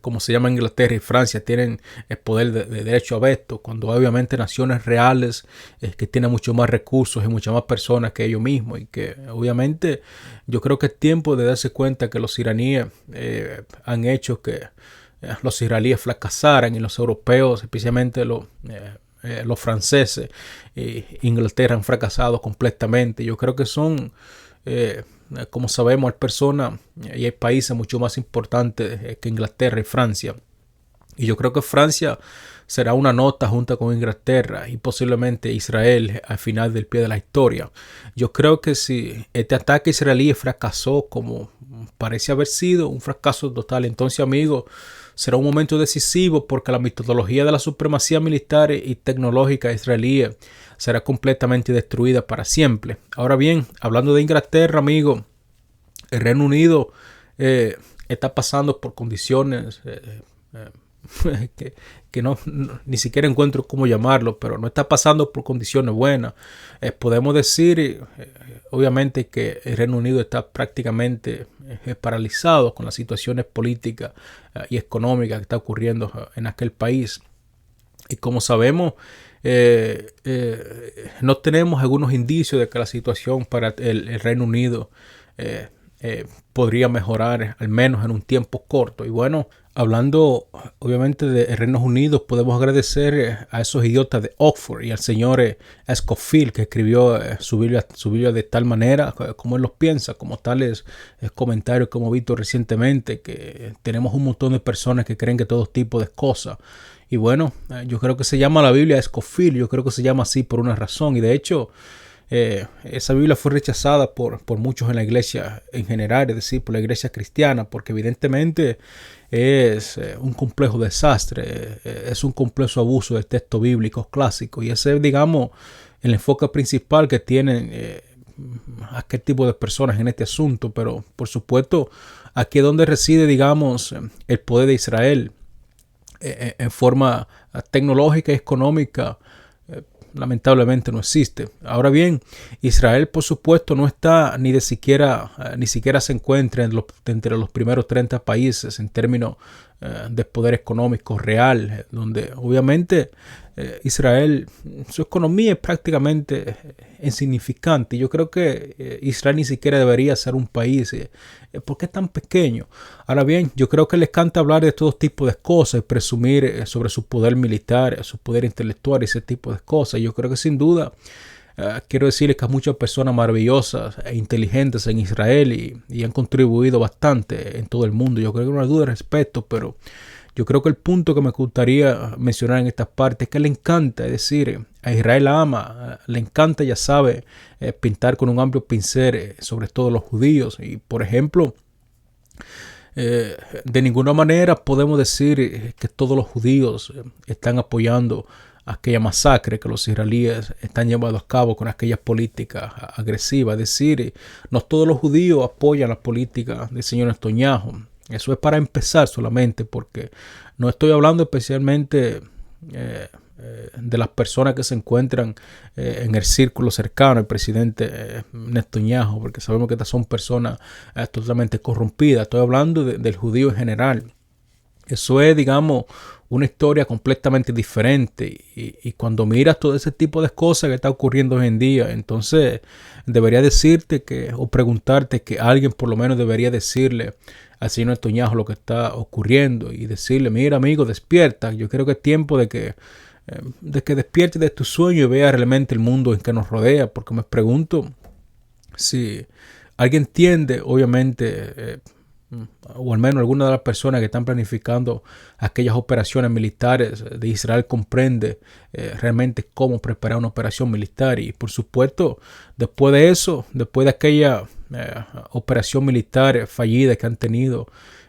como se llama Inglaterra y Francia, tienen el poder de derecho a veto, cuando obviamente naciones reales que tienen mucho más recursos y muchas más personas que ellos mismos, y que obviamente yo creo que es tiempo de darse cuenta que los iraníes han hecho que los israelíes fracasaran, y los europeos, especialmente los franceses e Inglaterra, han fracasado completamente. Yo creo que son como sabemos, hay personas y hay países mucho más importantes que Inglaterra y Francia. Y yo creo que Francia será una nota junto con Inglaterra y posiblemente Israel al final del pie de la historia. Yo creo que si este ataque israelí fracasó, como parece haber sido un fracaso total, entonces, amigos, será un momento decisivo, porque la metodología de la supremacía militar y tecnológica israelí será completamente destruida para siempre. Ahora bien, hablando de Inglaterra, amigo, el Reino Unido está pasando por condiciones que ni siquiera encuentro cómo llamarlo, pero no está pasando por condiciones buenas. Podemos decir, obviamente, que el Reino Unido está prácticamente paralizado con las situaciones políticas y económicas que está ocurriendo en aquel país. Y como sabemos, no tenemos algunos indicios de que la situación para el Reino Unido podría mejorar, al menos en un tiempo corto. Y bueno, hablando obviamente de Reino Unido, podemos agradecer a esos idiotas de Oxford y al señor Scofield, que escribió su Biblia de tal manera como él los piensa, como tales comentarios que hemos visto recientemente, que tenemos un montón de personas que creen que todo tipo de cosas. Y bueno, yo creo que se llama la Biblia Scofield, yo creo que se llama así por una razón. Y de hecho, esa Biblia fue rechazada por muchos en la iglesia en general, es decir, por la iglesia cristiana, porque evidentemente es un complejo desastre, es un complejo abuso de textos bíblicos clásicos. Y ese es, digamos, el enfoque principal que tienen aquel tipo de personas en este asunto. Pero, por supuesto, aquí es donde reside, digamos, el poder de Israel en forma tecnológica y económica. Lamentablemente no existe. Ahora bien, Israel por supuesto no está ni siquiera se encuentra entre los primeros 30 países en términos de poder económico real, donde obviamente Israel, su economía es prácticamente insignificante. Yo creo que Israel ni siquiera debería ser un país porque es tan pequeño. Ahora bien, yo creo que les encanta hablar de todo tipo de cosas y presumir sobre su poder militar, su poder intelectual y ese tipo de cosas. Yo creo que sin duda quiero decirles que hay muchas personas maravillosas e inteligentes en Israel y han contribuido bastante en todo el mundo. Yo creo que no hay duda de respeto, pero yo creo que el punto que me gustaría mencionar en esta parte es que le encanta, es decir, a Israel la ama, le encanta, ya sabe, pintar con un amplio pincel sobre todo los judíos. Y por ejemplo, de ninguna manera podemos decir que todos los judíos están apoyando aquella masacre que los israelíes están llevando a cabo con aquellas políticas agresivas. Es decir, no todos los judíos apoyan la política del señor Netanyahu. Eso es para empezar solamente, porque no estoy hablando especialmente de las personas que se encuentran en el círculo cercano al presidente Netanyahu, porque sabemos que estas son personas totalmente corrompidas. Estoy hablando del judío en general. Eso es, digamos, una historia completamente diferente. Y cuando miras todo ese tipo de cosas que está ocurriendo hoy en día, entonces debería decirte o preguntarte que alguien por lo menos debería decirle al señor Netanyahu lo que está ocurriendo y decirle: mira, amigo, despierta. Yo creo que es tiempo de que despiertes de tu sueño y veas realmente el mundo en que nos rodea. Porque me pregunto si alguien entiende, obviamente, o al menos alguna de las personas que están planificando aquellas operaciones militares de Israel comprende realmente cómo preparar una operación militar. Y por supuesto, después de eso, después de aquella operación militar fallida que han tenido,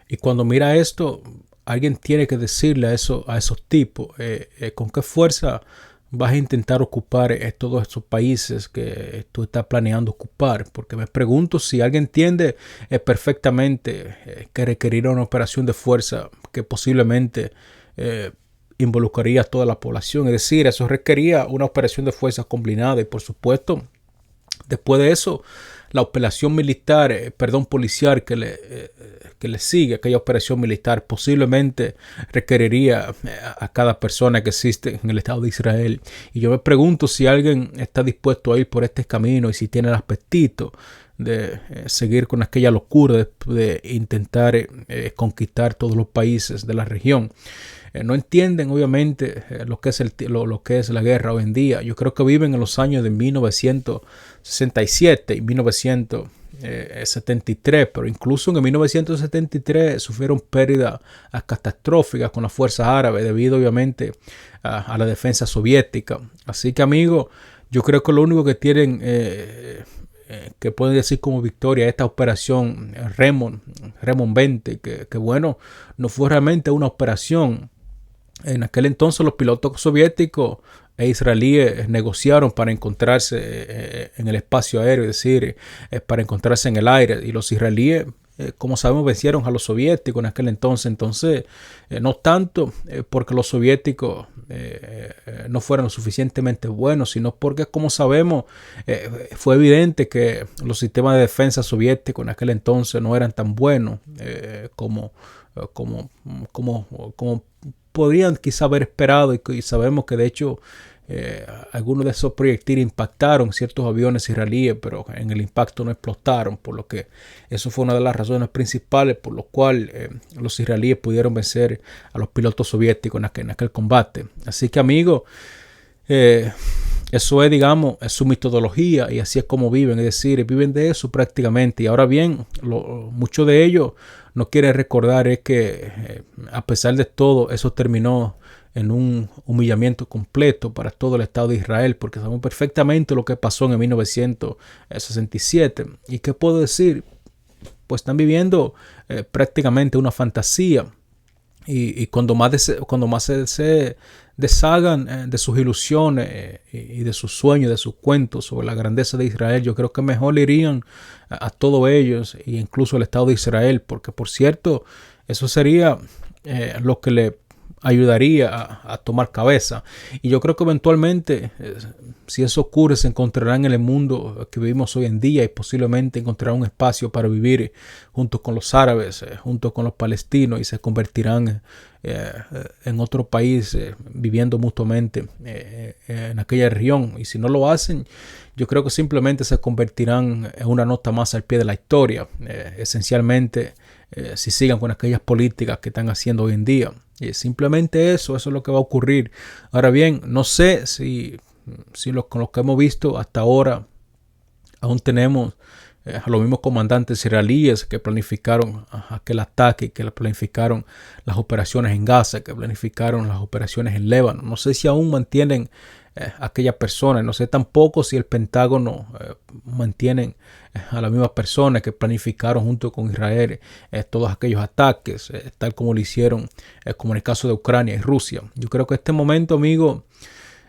y cuando mira esto, alguien tiene que decirle a esos tipos con qué fuerza vas a intentar ocupar todos esos países que tú estás planeando ocupar. Porque me pregunto si alguien entiende perfectamente que requerirá una operación de fuerza que posiblemente involucraría a toda la población. Es decir, eso requería una operación de fuerza combinada. Y por supuesto, después de eso, la operación militar, policial que le sigue, aquella operación militar, posiblemente requeriría a cada persona que existe en el Estado de Israel. Y yo me pregunto si alguien está dispuesto a ir por este camino y si tiene el apetito de seguir con aquella locura de intentar conquistar todos los países de la región. No entienden obviamente lo que es la guerra hoy en día. Yo creo que viven en los años de 1967 y 1973, pero incluso en 1973 sufrieron pérdidas catastróficas con las fuerzas árabes debido obviamente a la defensa soviética. Así que, amigos, yo creo que lo único que tienen que pueden decir como victoria esta operación Remon 20, que bueno, no fue realmente una operación. En aquel entonces los pilotos soviéticos e israelíes negociaron para encontrarse en el espacio aéreo, es decir, para encontrarse en el aire. Y los israelíes, como sabemos, vencieron a los soviéticos en aquel entonces. Entonces, no tanto porque los soviéticos no fueran lo suficientemente buenos, sino porque, como sabemos, fue evidente que los sistemas de defensa soviéticos en aquel entonces no eran tan buenos como podrían quizá haber esperado. Y sabemos que de hecho algunos de esos proyectiles impactaron ciertos aviones israelíes, pero en el impacto no explotaron, por lo que eso fue una de las razones principales por lo cual los israelíes pudieron vencer a los pilotos soviéticos en aquel combate. Así que, amigos, eso es, digamos, es su metodología y así es como viven, es decir, viven de eso prácticamente. Y ahora bien, muchos de ellos no quieren recordar es que a pesar de todo eso terminó en un humillamiento completo para todo el Estado de Israel, porque sabemos perfectamente lo que pasó en 1967. ¿Y qué puedo decir? Pues están viviendo prácticamente una fantasía. Y cuando más se deshagan de sus ilusiones y de sus sueños, de sus cuentos sobre la grandeza de Israel, yo creo que mejor le irían a todos ellos e incluso al Estado de Israel, porque por cierto, eso sería lo que le ayudaría a tomar cabeza. Y yo creo que eventualmente, si eso ocurre, se encontrarán en el mundo que vivimos hoy en día y posiblemente encontrarán un espacio para vivir junto con los árabes, junto con los palestinos, y se convertirán en otro país viviendo mutuamente en aquella región. Y si no lo hacen, yo creo que simplemente se convertirán en una nota más al pie de la historia, esencialmente si sigan con aquellas políticas que están haciendo hoy en día. Y simplemente eso es lo que va a ocurrir. Ahora bien, no sé si con lo que hemos visto hasta ahora aún tenemos a los mismos comandantes israelíes que planificaron aquel ataque, que planificaron las operaciones en Gaza, que planificaron las operaciones en Líbano. No sé si aún mantienen aquellas personas. No sé tampoco si el Pentágono mantienen a las mismas personas que planificaron junto con Israel todos aquellos ataques, tal como lo hicieron como en el caso de Ucrania y Rusia. Yo creo que en este momento, amigo,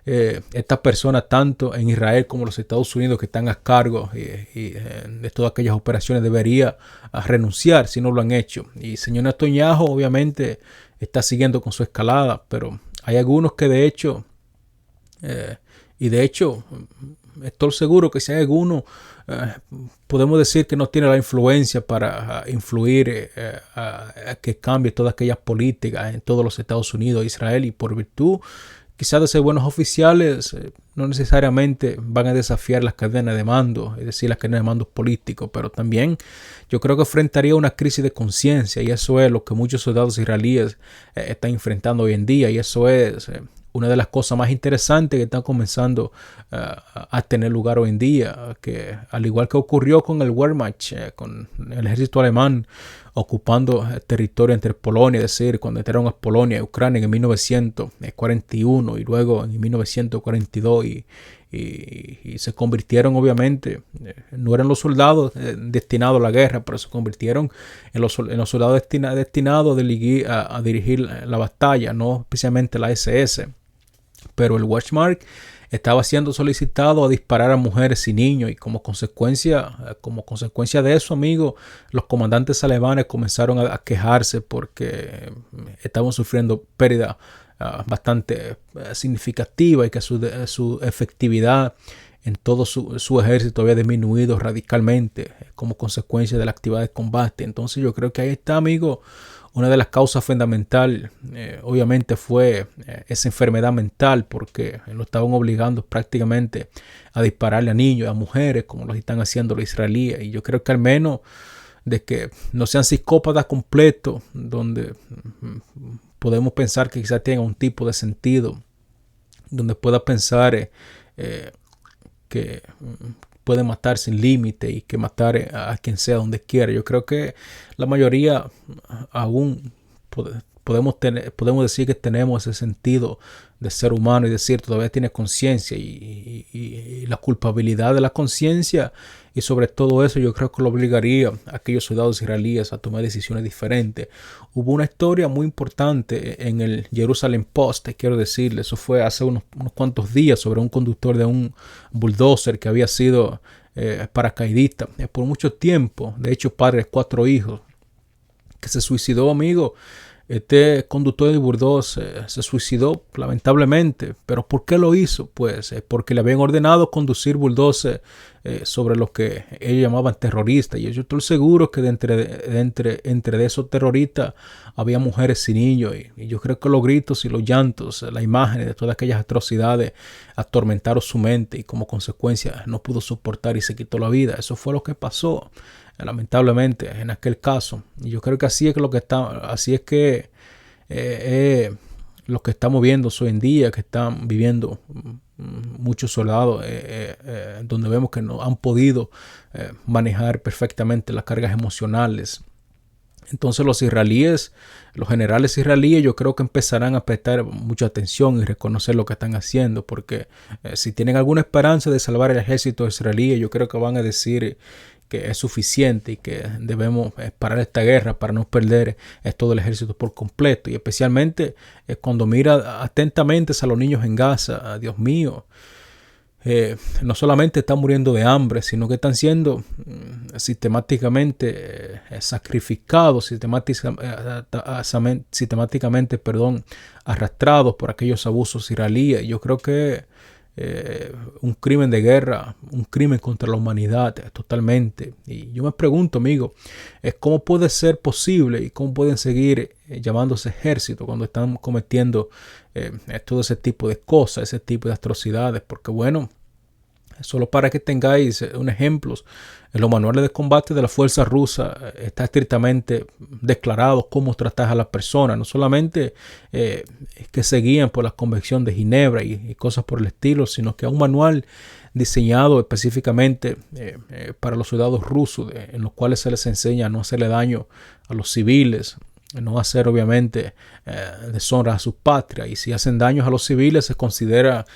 estas personas, tanto en Israel como en los Estados Unidos, que están a cargo de todas aquellas operaciones, debería renunciar si no lo han hecho. Y señor Netanyahu obviamente está siguiendo con su escalada, pero hay algunos que de hecho estoy seguro que si hay alguno, podemos decir que no tiene la influencia para influir a que cambie todas aquellas políticas en todos los Estados Unidos, Israel, y por virtud quizás de ser buenos oficiales, no necesariamente van a desafiar las cadenas de mando, es decir, las cadenas de mando políticos, pero también yo creo que enfrentaría una crisis de conciencia, y eso es lo que muchos soldados israelíes están enfrentando hoy en día, y eso es una de las cosas más interesantes que están comenzando a tener lugar hoy en día, que al igual que ocurrió con el Wehrmacht, con el ejército alemán ocupando territorio entre Polonia, es decir, cuando entraron a Polonia y Ucrania en 1941 y luego en 1942 y se convirtieron obviamente, no eran los soldados destinados a la guerra, pero se convirtieron en los soldados destinados a dirigir la batalla, no especialmente la SS. Pero el Wehrmacht estaba siendo solicitado a disparar a mujeres y niños, y como consecuencia de eso, amigo, los comandantes alemanes comenzaron a quejarse porque estaban sufriendo pérdida bastante significativa, y que su efectividad en todo su ejército había disminuido radicalmente como consecuencia de la actividad de combate. Entonces yo creo que ahí está, amigo, una de las causas fundamentales. Obviamente fue esa enfermedad mental, porque lo estaban obligando prácticamente a dispararle a niños, a mujeres, como lo están haciendo los israelíes. Y yo creo que al menos de que no sean psicópatas completos, donde podemos pensar que quizás tenga un tipo de sentido, donde pueda pensar que puede matar sin límite y que matar a quien sea donde quiera. Yo creo que la mayoría aún podemos decir que tenemos ese sentido de ser humano, y decir, todavía tiene conciencia, y la culpabilidad de la conciencia, y sobre todo eso yo creo que lo obligaría a aquellos soldados israelíes a tomar decisiones diferentes. Hubo una historia muy importante en el Jerusalem Post, quiero decirle, eso fue hace unos cuantos días, sobre un conductor de un bulldozer que había sido paracaidista por mucho tiempo, de hecho padre de 4 hijos, que se suicidó, amigo. Este conductor de bulldozer se suicidó lamentablemente. ¿Pero por qué lo hizo? Pues porque le habían ordenado conducir bulldozer sobre los que ellos llamaban terroristas. Y yo estoy seguro que entre esos terroristas había mujeres y niños. Y yo creo que los gritos y los llantos, las imágenes de todas aquellas atrocidades atormentaron su mente, y como consecuencia no pudo soportar y se quitó la vida. Eso fue lo que pasó, lamentablemente, en aquel caso. Y yo creo que así es que lo que estamos viendo hoy en día, que están viviendo muchos soldados, donde vemos que no han podido manejar perfectamente las cargas emocionales Entonces los israelíes, los generales israelíes, yo creo que empezarán a prestar mucha atención y reconocer lo que están haciendo, porque si tienen alguna esperanza de salvar el ejército israelí, yo creo que van a decir que es suficiente y que debemos parar esta guerra para no perder todo el ejército por completo. Y especialmente cuando mira atentamente a los niños en Gaza, Dios mío, no solamente están muriendo de hambre, sino que están siendo sistemáticamente sacrificados, sistemáticamente, arrastrados por aquellos abusos israelíes. Yo creo que un crimen de guerra, un crimen contra la humanidad totalmente. Y yo me pregunto, amigo, ¿cómo puede ser posible y cómo pueden seguir llamándose ejército cuando están cometiendo todo ese tipo de cosas, ese tipo de atrocidades? Porque bueno, solo para que tengáis un ejemplo, en los manuales de combate de la fuerza rusa está estrictamente declarado cómo tratar a las personas, no solamente que se guían por la Convención de Ginebra y cosas por el estilo, sino que hay un manual diseñado específicamente para los soldados rusos, en los cuales se les enseña a no hacerle daño a los civiles, no hacer obviamente deshonra a su patria, y si hacen daños a los civiles se considera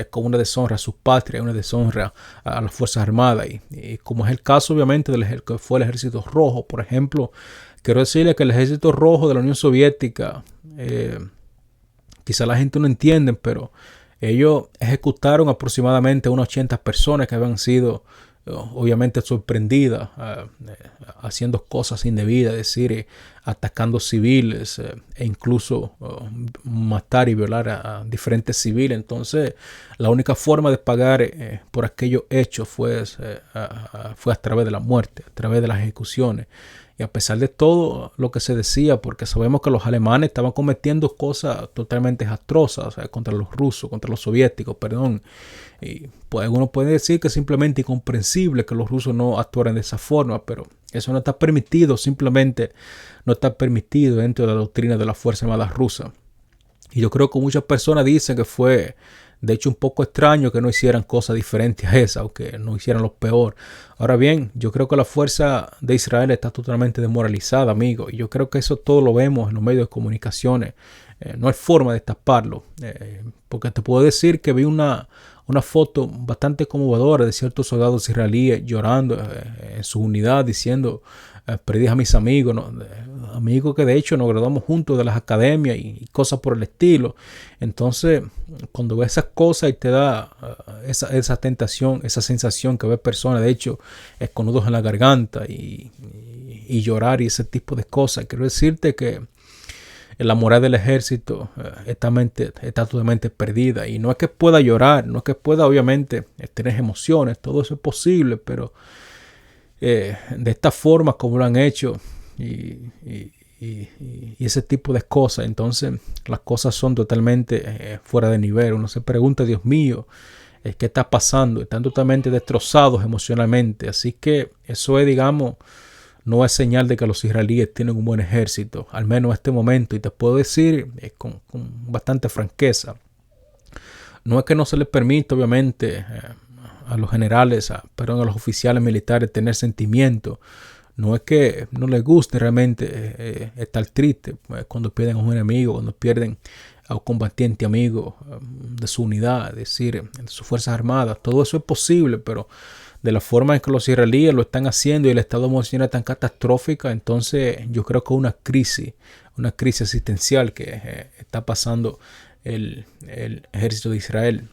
como una deshonra a su patria, una deshonra a las Fuerzas Armadas, y como es el caso obviamente del que fue el Ejército Rojo, por ejemplo. Quiero decirle que el Ejército Rojo de la Unión Soviética, quizá la gente no entiende, pero ellos ejecutaron aproximadamente unas 80 personas que habían sido obviamente sorprendida haciendo cosas indebidas, es decir, atacando civiles e incluso matar y violar a diferentes civiles. Entonces la única forma de pagar por aquellos hechos fue a través de la muerte, a través de las ejecuciones. Y a pesar de todo lo que se decía, porque sabemos que los alemanes estaban cometiendo cosas totalmente atrozas, o sea, contra los rusos, contra los soviéticos, perdón. Y pues uno puede decir que es simplemente incomprensible que los rusos no actuaran de esa forma, pero eso no está permitido, simplemente no está permitido dentro de la doctrina de la Fuerza Armada rusa. Y yo creo que muchas personas dicen que fue, de hecho, un poco extraño que no hicieran cosas diferentes a esa, o que no hicieran lo peor. Ahora bien, yo creo que la fuerza de Israel está totalmente desmoralizada, amigo. Y yo creo que eso todo lo vemos en los medios de comunicaciones. No hay forma de taparlo. Porque te puedo decir que vi una foto bastante conmovedora de ciertos soldados israelíes llorando en su unidad, diciendo, perdí a mis amigos, ¿no? Amigos que de hecho nos graduamos juntos de las academias y cosas por el estilo. Entonces, cuando ves esas cosas y te da esa tentación, esa sensación que ves personas, de hecho, con nudos en la garganta y llorar y ese tipo de cosas, quiero decirte que la moral del ejército está totalmente perdida. Y no es que pueda llorar, no es que pueda obviamente tener emociones, todo eso es posible, pero de esta forma como lo han hecho y ese tipo de cosas, entonces las cosas son totalmente fuera de nivel. Uno se pregunta, Dios mío, ¿qué está pasando? Están totalmente destrozados emocionalmente. Así que eso es, digamos, no es señal de que los israelíes tienen un buen ejército, al menos en este momento. Y te puedo decir con bastante franqueza, no es que no se les permita, obviamente, a los generales, a los oficiales militares tener sentimiento. No es que no les guste realmente estar triste cuando pierden a un enemigo, cuando pierden a un combatiente amigo de su unidad, es decir, de sus fuerzas armadas. Todo eso es posible, pero de la forma en que los israelíes lo están haciendo y el estado emocional es tan catastrófica, entonces yo creo que una crisis existencial que está pasando el ejército de Israel.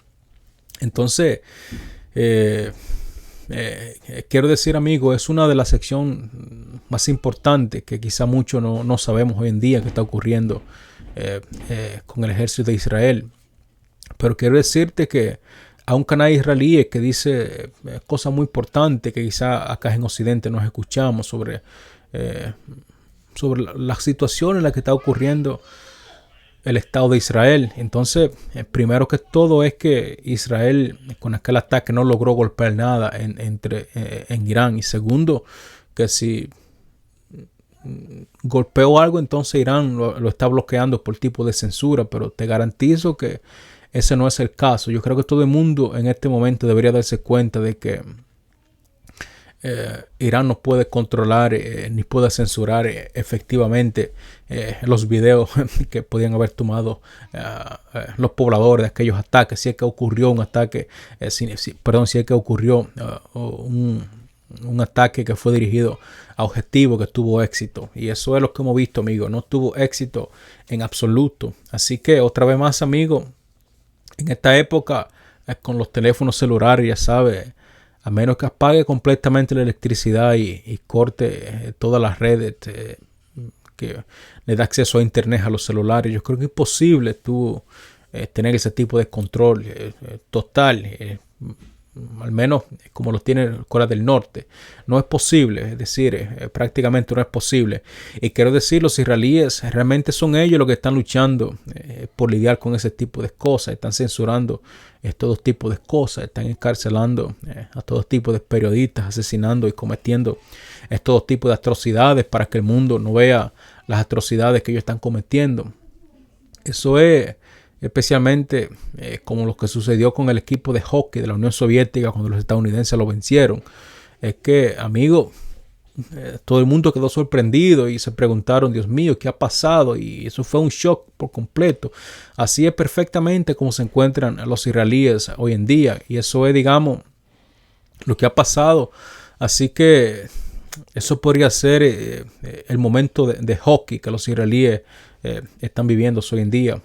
Entonces, quiero decir, amigo, es una de las secciones más importantes que quizá mucho no sabemos hoy en día que está ocurriendo con el ejército de Israel. Pero quiero decirte que a un canal israelí que dice cosas muy importantes que quizá acá en Occidente nos escuchamos sobre la situación en la que está ocurriendo el Estado de Israel. Entonces, primero que todo es que Israel con aquel ataque no logró golpear nada en Irán. Y segundo, que si golpeó algo, entonces Irán lo está bloqueando por tipo de censura. Pero te garantizo que ese no es el caso. Yo creo que todo el mundo en este momento debería darse cuenta de que Irán no puede controlar ni puede censurar efectivamente los videos que podían haber tomado los pobladores de aquellos ataques. Si es que ocurrió un ataque, si es que ocurrió un ataque que fue dirigido a objetivo, que tuvo éxito. Y eso es lo que hemos visto, amigo. No tuvo éxito en absoluto. Así que otra vez más, amigo, en esta época con los teléfonos celulares, ya sabes, a menos que apague completamente la electricidad y corte todas las redes que le da acceso a internet a los celulares, yo creo que es imposible tú tener ese tipo de control total, al menos como lo tiene Corea del Norte. No es posible, es decir, prácticamente no es posible. Y quiero decir, los israelíes realmente son ellos los que están luchando por lidiar con ese tipo de cosas. Están censurando todo tipo de cosas, están encarcelando a todo tipo de periodistas, asesinando y cometiendo todo tipo de atrocidades para que el mundo no vea las atrocidades que ellos están cometiendo. Eso es especialmente como lo que sucedió con el equipo de hockey de la Unión Soviética cuando los estadounidenses lo vencieron. Es que, amigo, todo el mundo quedó sorprendido y se preguntaron, Dios mío, ¿qué ha pasado? Y eso fue un shock por completo. Así es perfectamente como se encuentran los israelíes hoy en día. Y eso es, digamos, lo que ha pasado. Así que eso podría ser el momento de hockey que los israelíes están viviendo hoy en día.